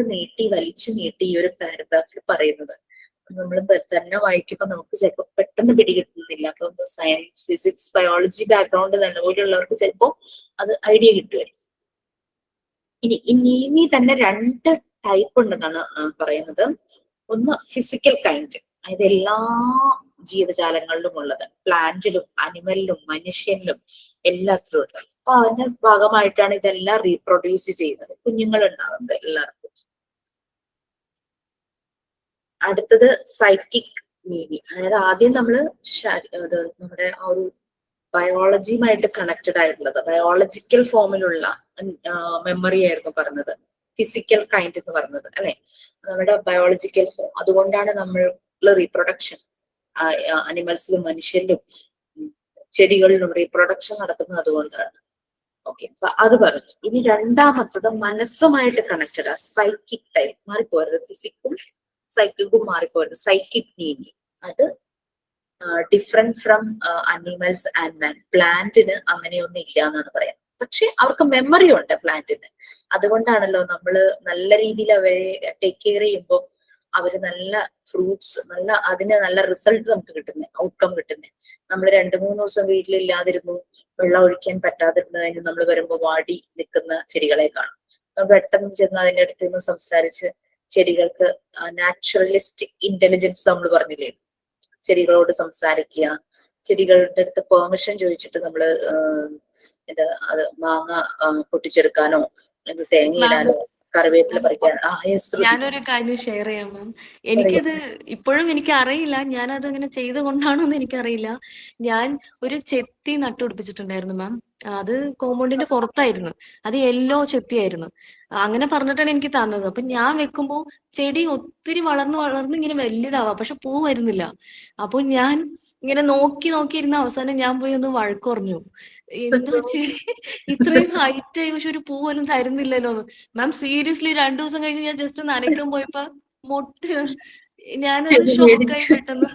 നീട്ടി ഈ ഒരു പാരഗ്രാഫിൽ പറയുന്നത്. നമ്മൾ തന്നെ വായിക്കുമ്പോൾ നമുക്ക് ചിലപ്പോൾ പെട്ടെന്ന് പിടികിട്ടുന്നില്ല. അപ്പം സയൻസ്, ഫിസിക്സ്, ബയോളജി ബാക്ക്ഗ്രൗണ്ട് നല്ലപോലെയുള്ളവർക്ക് ചിലപ്പോൾ അത് ഐഡിയ കിട്ടുമായിരിക്കും. ഇനി തന്നെ 2 ടൈപ്പ് ഉണ്ടെന്നാണ് പറയുന്നത്. ഒന്ന് ഫിസിക്കൽ കൈൻഡ്, അതായത് എല്ലാ ജീവജാലങ്ങളിലും ഉള്ളത്, പ്ലാന്റിലും അനിമലിലും മനുഷ്യനിലും എല്ലാത്തിലും ഉണ്ട്. അപ്പൊ അതിന്റെ ഭാഗമായിട്ടാണ് ഇതെല്ലാം റീപ്രൊഡ്യൂസ് ചെയ്യുന്നത്, കുഞ്ഞുങ്ങൾ ഉണ്ടാകുന്നത് എല്ലാവർക്കും. അടുത്തത് സൈക്കിക് നീതി, അതായത് ആദ്യം നമ്മുടെ ആ ഒരു ബയോളജിയുമായിട്ട് കണക്റ്റഡ് ആയിട്ടുള്ളത്, ബയോളജിക്കൽ ഫോമിലുള്ള മെമ്മറി ആയിരുന്നു പറഞ്ഞത്. ഫിസിക്കൽ കൈൻഡ് എന്ന് പറഞ്ഞത് അല്ലെ, നമ്മുടെ ബയോളജിക്കൽ ഫോം. അതുകൊണ്ടാണ് നമ്മൾ റീപ്രൊഡക്ഷൻ അനിമൽസിലും മനുഷ്യരിലും ചെടികളിലും റീപ്രൊഡക്ഷൻ നടക്കുന്നത് അതുകൊണ്ടാണ്. ഓക്കെ, അപ്പൊ അത് പറഞ്ഞു. ഇനി രണ്ടാമത്തത് മനസ്സുമായിട്ട് കണക്റ്റഡ്, സൈക്കിക് ടൈപ്പ്. മാറിപ്പോരുത്, ഫിസിക്കും സൈക്കിക്കും മാറിപ്പോരുത്. സൈക്കിക് നീതി അത് ഡിഫറെന്റ് ഫ്രം അനിമൽസ് ആൻഡ് മാൻ. പ്ലാന്റിന് അങ്ങനെയൊന്നും ഇല്ല എന്നാണ് പറയാം. പക്ഷെ അവർക്ക് മെമ്മറി ഉണ്ട് പ്ലാന്റിന്. അതുകൊണ്ടാണല്ലോ നമ്മള് നല്ല രീതിയിൽ അവരെ ടേക്ക് കെയർ ചെയ്യുമ്പോൾ അവര് നല്ല ഫ്രൂട്ട്സ്, അതിന് നല്ല റിസൾട്ട് നമുക്ക് കിട്ടുന്നത്, ഔട്ട്കം കിട്ടുന്നത്. നമ്മൾ 2-3 ദിവസം വീട്ടിലില്ലാതിരുന്നു, വെള്ളം ഒഴിക്കാൻ പറ്റാതിരുന്നതിന് നമ്മൾ വരുമ്പോൾ വാടി നിൽക്കുന്ന ചെടികളെ കാണും. പെട്ടെന്ന് ചെന്ന് അതിന്റെ അടുത്ത് നിന്ന് സംസാരിച്ച് ചെടികൾക്ക് നാച്ചുറലിസ്റ്റിക് ഇന്റലിജൻസ് നമ്മൾ പറഞ്ഞില്ലേ, ചെടികളോട് സംസാരിക്കുക, ചെടികളുടെ അടുത്ത് പെർമിഷൻ ചോദിച്ചിട്ട് നമ്മള് അത് മാങ്ങ പൊട്ടിച്ചെടുക്കാനോ അല്ലെങ്കിൽ തേങ്ങ ഇടാനോ കറിവേപ്പില പറിക്കാൻ. ഞാനൊരു കാര്യം ഷെയർ ചെയ്യാം മാം. എനിക്കത് ഇപ്പോഴും എനിക്ക് അറിയില്ല, ഞാനത് അങ്ങനെ ചെയ്തുകൊണ്ടാണോ എന്ന് എനിക്കറിയില്ല. ഞാൻ ഒരു ചെത്തി നട്ടുപിടിപ്പിച്ചിട്ടുണ്ടായിരുന്നു മാം. അത് കോമ്പൗണ്ടിന്റെ പുറത്തായിരുന്നു. അത് യെല്ലോ ചെത്തിയായിരുന്നു. അങ്ങനെ പറഞ്ഞിട്ടാണ് എനിക്ക് തന്നത്. അപ്പൊ ഞാൻ വെക്കുമ്പോ ചെടി ഒത്തിരി വളർന്ന് ഇങ്ങനെ വലുതാവാ, പക്ഷെ പൂ വരുന്നില്ല. അപ്പൊ ഞാൻ ഇങ്ങനെ നോക്കിയിരുന്ന അവസാനം ഞാൻ പോയി ഒന്ന് വഴക്ക് പറഞ്ഞു. എന്തോ ചെടി ഇത്രയും ഹൈറ്റ് ആയി പക്ഷെ ഒരു പൂ പോലും തരുന്നില്ലല്ലോ എന്ന്. മാം സീരിയസ്ലി 2 ദിവസം കഴിഞ്ഞ് ഞാൻ ജസ്റ്റ് നനയ്ക്കാൻ പോയപ്പോ മൊട്ട് ഞാനത് ഷോക്കായി പെട്ടെന്ന്.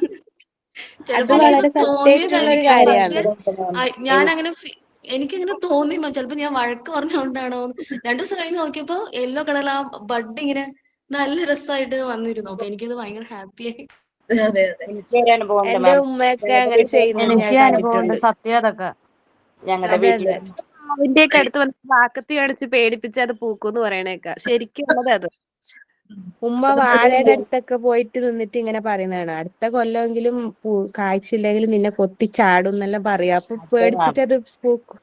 ചിലപ്പോ വളരെ എനിക്ക് സത്യമായിട്ടുള്ള ഒരു തോന്നിയതായിരിക്കാം, പക്ഷെ കാര്യമാണ്. ഞാൻ അങ്ങനെ എനിക്കങ്ങനെ തോന്നി. ചിലപ്പോ ഞാൻ വഴക്ക് പറഞ്ഞുകൊണ്ടാണോ. 2 ദിവസം കഴിഞ്ഞ് നോക്കിയപ്പോ യെല്ലോ കളറിൽ ആ ബഡ് ഇങ്ങനെ നല്ല രസമായിട്ട് വന്നിരുന്നു. അപ്പൊ എനിക്കത് ഭയങ്കര ഹാപ്പിയായി. എനിക്ക് ഒരു അനുഭവം ഉണ്ട് എന്റെ മാം. ഉമ്മയൊക്കെ അങ്ങനെ ചെയ്യുന്നത് ഞാൻ എനിക്ക് അനുഭവമുണ്ട്, കണ്ടിട്ടുണ്ട്. സത്യം അതൊക്കെ. ഞങ്ങളുടെ അതെ വീട്ടില് അതെ. മാവിന്റെയൊക്കെ അടുത്ത് വന്ന് വാക്കത്തി കാണിച്ച് പേടിപ്പിച്ച് അത് പൂക്കൂന്ന് പറയണേക്ക. ശരിക്കും ഉള്ളത് അത്. ഉമ്മ വാഴയുടെ അടുത്തൊക്കെ പോയിട്ട് നിന്നിട്ട് ഇങ്ങനെ പറയുന്നതാണ്, അടുത്ത കൊല്ലമെങ്കിലും കായ്ച്ചില്ലെങ്കിലും നിന്നെ കൊത്തി ചാടും എന്നെല്ലാം പറയാ. അപ്പൊ പേടിച്ചിട്ട് അത് പൂക്കും.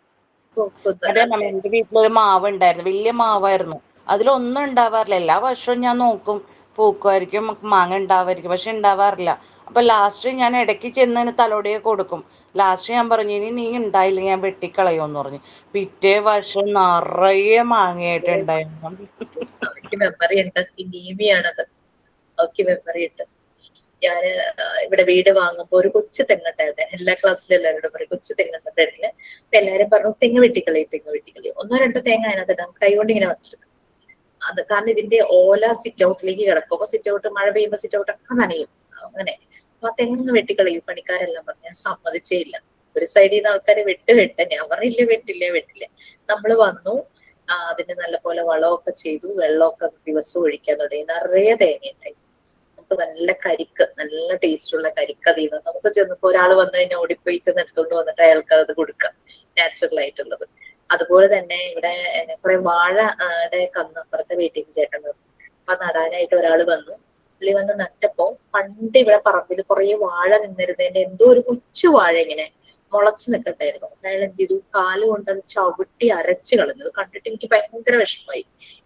അതെ മാം, എന്റെ വീട്ടിലൊരു മാവ് ഉണ്ടായിരുന്നു, വലിയ മാവായിരുന്നു. അതിലൊന്നും ഉണ്ടാവാറില്ല. എല്ലാ വർഷവും ഞാൻ നോക്കും, പൂക്കുമായിരിക്കും, മാങ്ങ ഉണ്ടാവായിരിക്കും, പക്ഷെ ഉണ്ടാവാറില്ല. അപ്പൊ ലാസ്റ്റ് ഞാൻ ഇടയ്ക്ക് ചെന്ന് തലോടിയൊക്കെ കൊടുക്കും. ലാസ്റ്റ് ഞാൻ പറഞ്ഞു, ഇനി നീ ഉണ്ടായില്ല ഞാൻ വെട്ടിക്കളയുമെന്ന് പറഞ്ഞു. പിറ്റേ വർഷം നിറയെ മാങ്ങയായിട്ടുണ്ടായിരുന്നു. അവർക്ക് മെമ്മറി ഉണ്ട്, ഈ നീമിയാണത്. അവർക്ക് മെമ്മറി ഉണ്ട്. ഞാന് ഇവിടെ വീട് വാങ്ങുമ്പോ ഒരു കൊച്ചു തെങ്ങുണ്ടായിരുന്നു. എല്ലാ ക്ലാസ്സിലും എല്ലാവരോടും പറയും കൊച്ചു തെങ്ങുണ്ടായിരുന്നു. അപ്പൊ എല്ലാരും പറഞ്ഞു തെങ്ങ് വെട്ടിക്കളയും. 1-2 തേങ്ങ അതിനകത്ത് കൈകൊണ്ട് ഇങ്ങനെ വച്ചിട്ട്. അത് കാരണം ഇതിന്റെ ഓല സിറ്റ് ഔട്ടിലേക്ക് കിടക്കും. അപ്പൊ സിറ്റ് ഔട്ട് മഴ പെയ്യുമ്പോ സിറ്റ് ഔട്ട് ഒക്കെ നനയും. അങ്ങനെ അപ്പൊ ആ തെങ്ങ് വെട്ടിക്കളയും. പണിക്കാരെല്ലാം പറഞ്ഞു. ഞാൻ സമ്മതിച്ചേ ഇല്ല. ഒരു സൈഡിൽ നിന്ന് ആൾക്കാര് വെട്ട് ഞാൻ പറഞ്ഞില്ല വെട്ടില്ല. നമ്മള് വന്നു, അതിന് നല്ലപോലെ വളമൊക്കെ ചെയ്തു, വെള്ളമൊക്കെ ദിവസവും ഒഴിക്കാൻ തുടങ്ങി. നിറയെ തേങ്ങ ഉണ്ടായി. നമുക്ക് നല്ല കരിക്ക്, നല്ല ടേസ്റ്റ് ഉള്ള കരിക്ക് അതിൽ നിന്ന് നമുക്ക് ചെന്നപ്പോ ഒരാൾ വന്നു കഴിഞ്ഞാൽ ഓടിപ്പോയി ചെന്ന് എടുത്തോണ്ട് വന്നിട്ട് അയാൾക്ക് അത് കൊടുക്കാം, നാച്ചുറൽ ആയിട്ടുള്ളത്. അതുപോലെ തന്നെ ഇവിടെ കുറെ വാഴയുടെ കന്നപ്പുറത്തെ വീട്ടിൽ ചേട്ടൻ വന്നു. അപ്പൊ നടാനായിട്ട് ഒരാൾ വന്നു. പുള്ളി വന്ന് നട്ടപ്പോ പണ്ട് ഇവിടെ പറമ്പിൽ കുറെ വാഴ നിന്നിരുന്നതിന്റെ എന്തോ ഒരു കൊച്ചു വാഴ ഇങ്ങനെ മുളച്ചു നിൽക്കണ്ടായിരുന്നു. അയാൾ എന്ത് ചെയ്തു, കാലുകൊണ്ട് അത് ചവിട്ടി അരച്ച് കളഞ്ഞത് കണ്ടിട്ട് എനിക്ക് ഭയങ്കര വിഷമമായി.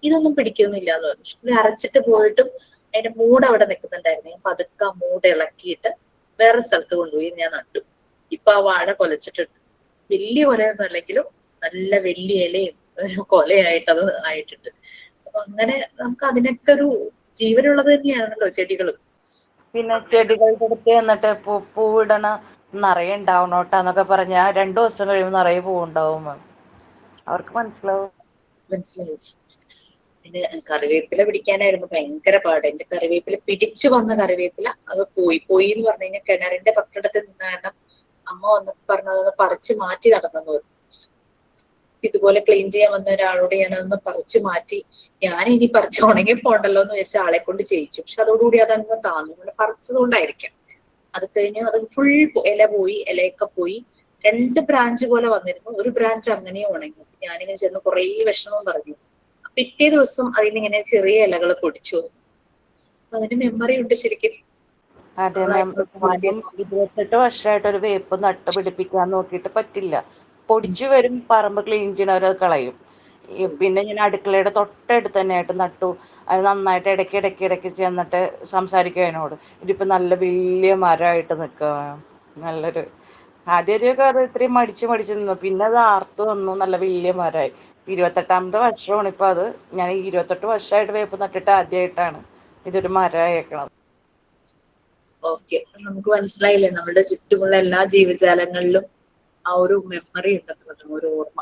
ഇതൊന്നും പിടിക്കുന്നില്ല എന്ന് പറഞ്ഞു. പുള്ളി അരച്ചിട്ട് പോയിട്ടും അതിന്റെ മൂട് അവിടെ നിൽക്കുന്നുണ്ടായിരുന്നു. ഞാൻ പതുക്കെ ആ മൂട് ഇളക്കിയിട്ട് വേറെ സ്ഥലത്ത് കൊണ്ടുപോയി ഞാൻ നട്ടു. ഇപ്പൊ ആ വാഴ കൊലച്ചിട്ടുണ്ട്. വലിയ കൊലയൊന്നും അല്ലെങ്കിലും നല്ല വലിയ ഇലയും ഒരു കൊലയായിട്ട് അത് ആയിട്ടുണ്ട്. അപ്പൊ അങ്ങനെ നമുക്ക് അതിനൊക്കെ ഒരു ജീവനുള്ളത് തന്നെയാണല്ലോ ചെടികൾ. പിന്നെ ചെടികളുടെ അടുത്ത് എന്നിട്ട് പൂവിടണ നിറയെ ഉണ്ടാവണോട്ടാന്നൊക്കെ പറഞ്ഞാ 2 ദിവസം കഴിയുമ്പോൾ നിറയെ പൂവുണ്ടാവും മാം. അവർക്ക് മനസ്സിലാവും. മനസ്സിലായി. പിന്നെ കറിവേപ്പില പിടിക്കാനായിരുന്നു ഭയങ്കര പാട്. എന്റെ കറിവേപ്പില പിടിച്ചു വന്ന കറിവേപ്പില അത് പോയി എന്ന് പറഞ്ഞു കഴിഞ്ഞാൽ കിണറിന്റെ തൊട്ടടുത്ത് നിന്ന കാരണം അമ്മ വന്നപ്പോ പറഞ്ഞത് പറിച്ചു മാറ്റി നടന്നെന്ന് പറഞ്ഞു. ഇതുപോലെ ക്ലീൻ ചെയ്യാൻ വന്ന ഒരാളോട് ഞാനതൊന്ന് പറിച്ചു മാറ്റി, ഞാൻ ഇനി പറിച്ച് ഉണങ്ങി പോണ്ടല്ലോ എന്ന് വെച്ച ആളെ കൊണ്ട് ചെയ്യിച്ചു. പക്ഷെ അതോടുകൂടി അതങ്ങ് താന്നു. പറിച്ചത് കൊണ്ടായിരിക്കാം. അത് കഴിഞ്ഞ് അത് ഫുൾ ഇല പോയി, ഇലയൊക്കെ പോയി. 2 ബ്രാഞ്ച് പോലെ വന്നിരുന്നു. ഒരു ബ്രാഞ്ച് അങ്ങനെ ഉണങ്ങി. ഞാനിങ്ങനെ ചെന്ന് കുറേ വിഷമം പറഞ്ഞു. പിറ്റേ ദിവസം അതിനിങ്ങനെ ചെറിയ ഇലകൾ പൊടിച്ചു. അതിന് മെമ്മറി ഉണ്ട് ശരിക്കും. അതെ മാം, 28 വർഷമായിട്ട് ഒരു വേപ്പ് നട്ട് പിടിപ്പിക്കാൻ നോക്കിയിട്ട് പറ്റില്ല. പൊടിച്ചു വരും, പറമ്പ് ക്ലീൻ ചെയ്യണവരത് കളയും. പിന്നെ ഞാൻ അടുക്കളയുടെ തൊട്ടടുത്ത് തന്നെയായിട്ട് നട്ടു. അത് നന്നായിട്ട് ഇടയ്ക്ക് ചെന്നിട്ട് സംസാരിക്കും അതിനോട്. ഇതിപ്പോ നല്ല വലിയ മരമായിട്ട് നിൽക്കുക. നല്ലൊരു ആദ്യമൊക്കെ അത് ഇത്രയും മടിച്ച് നിന്നു. പിന്നെ അത് ആർത്ത് വന്നു, നല്ല വലിയ മരമായി. 28ാമത്തെ വർഷമാണ് ഇപ്പൊ അത്. ഞാൻ 28 വർഷമായിട്ട് വേപ്പ് നട്ടിട്ട് ആദ്യമായിട്ടാണ് ഇതൊരു മരമായേക്കണത്. ഓക്കെ, നമുക്ക് മനസ്സിലായില്ലേ നമ്മുടെ ചുറ്റുമുള്ള എല്ലാ ജീവജാലങ്ങളിലും ആ ഒരു മെമ്മറി ഉണ്ടെന്നുള്ളത്, ഒരു ഓർമ്മ.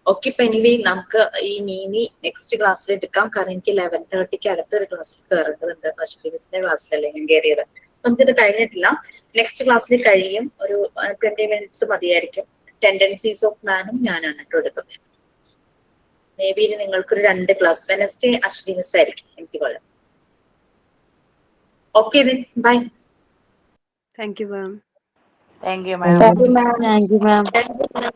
ഓക്കെ, ഇപ്പൊ എനിവേ നമുക്ക് ഈ മിനി നെക്സ്റ്റ് ക്ലാസ്സിൽ എടുക്കാം. കാരണം എനിക്ക് 11:30 അടുത്തൊരു ക്ലാസ്സിൽ കയറേണ്ടതുണ്ട്. അശ്വിനിസിന്റെ ക്ലാസ്സിലല്ലേ ഞാൻ കയറിയത്. നമുക്കിത് കഴിഞ്ഞിട്ടില്ല. നെക്സ്റ്റ് ക്ലാസ്സിൽ കഴിയും. ഒരു 20 മിനിറ്റ്സ് മതിയായിരിക്കും. ടെൻഡൻസീസ് ഓഫ് മാനും ഞാനാണ് കേട്ടോ എടുക്കുന്നത്. മേ ബി നിങ്ങൾക്കൊരു 2 ക്ലാസ് വെനസ്ഡേ അശ്വിനിസ് ആയിരിക്കും എനിക്ക് കൊള്ളാം. Okay, bye. Thank you, ma'am. Thank you ma'am. Thank you, ma'am.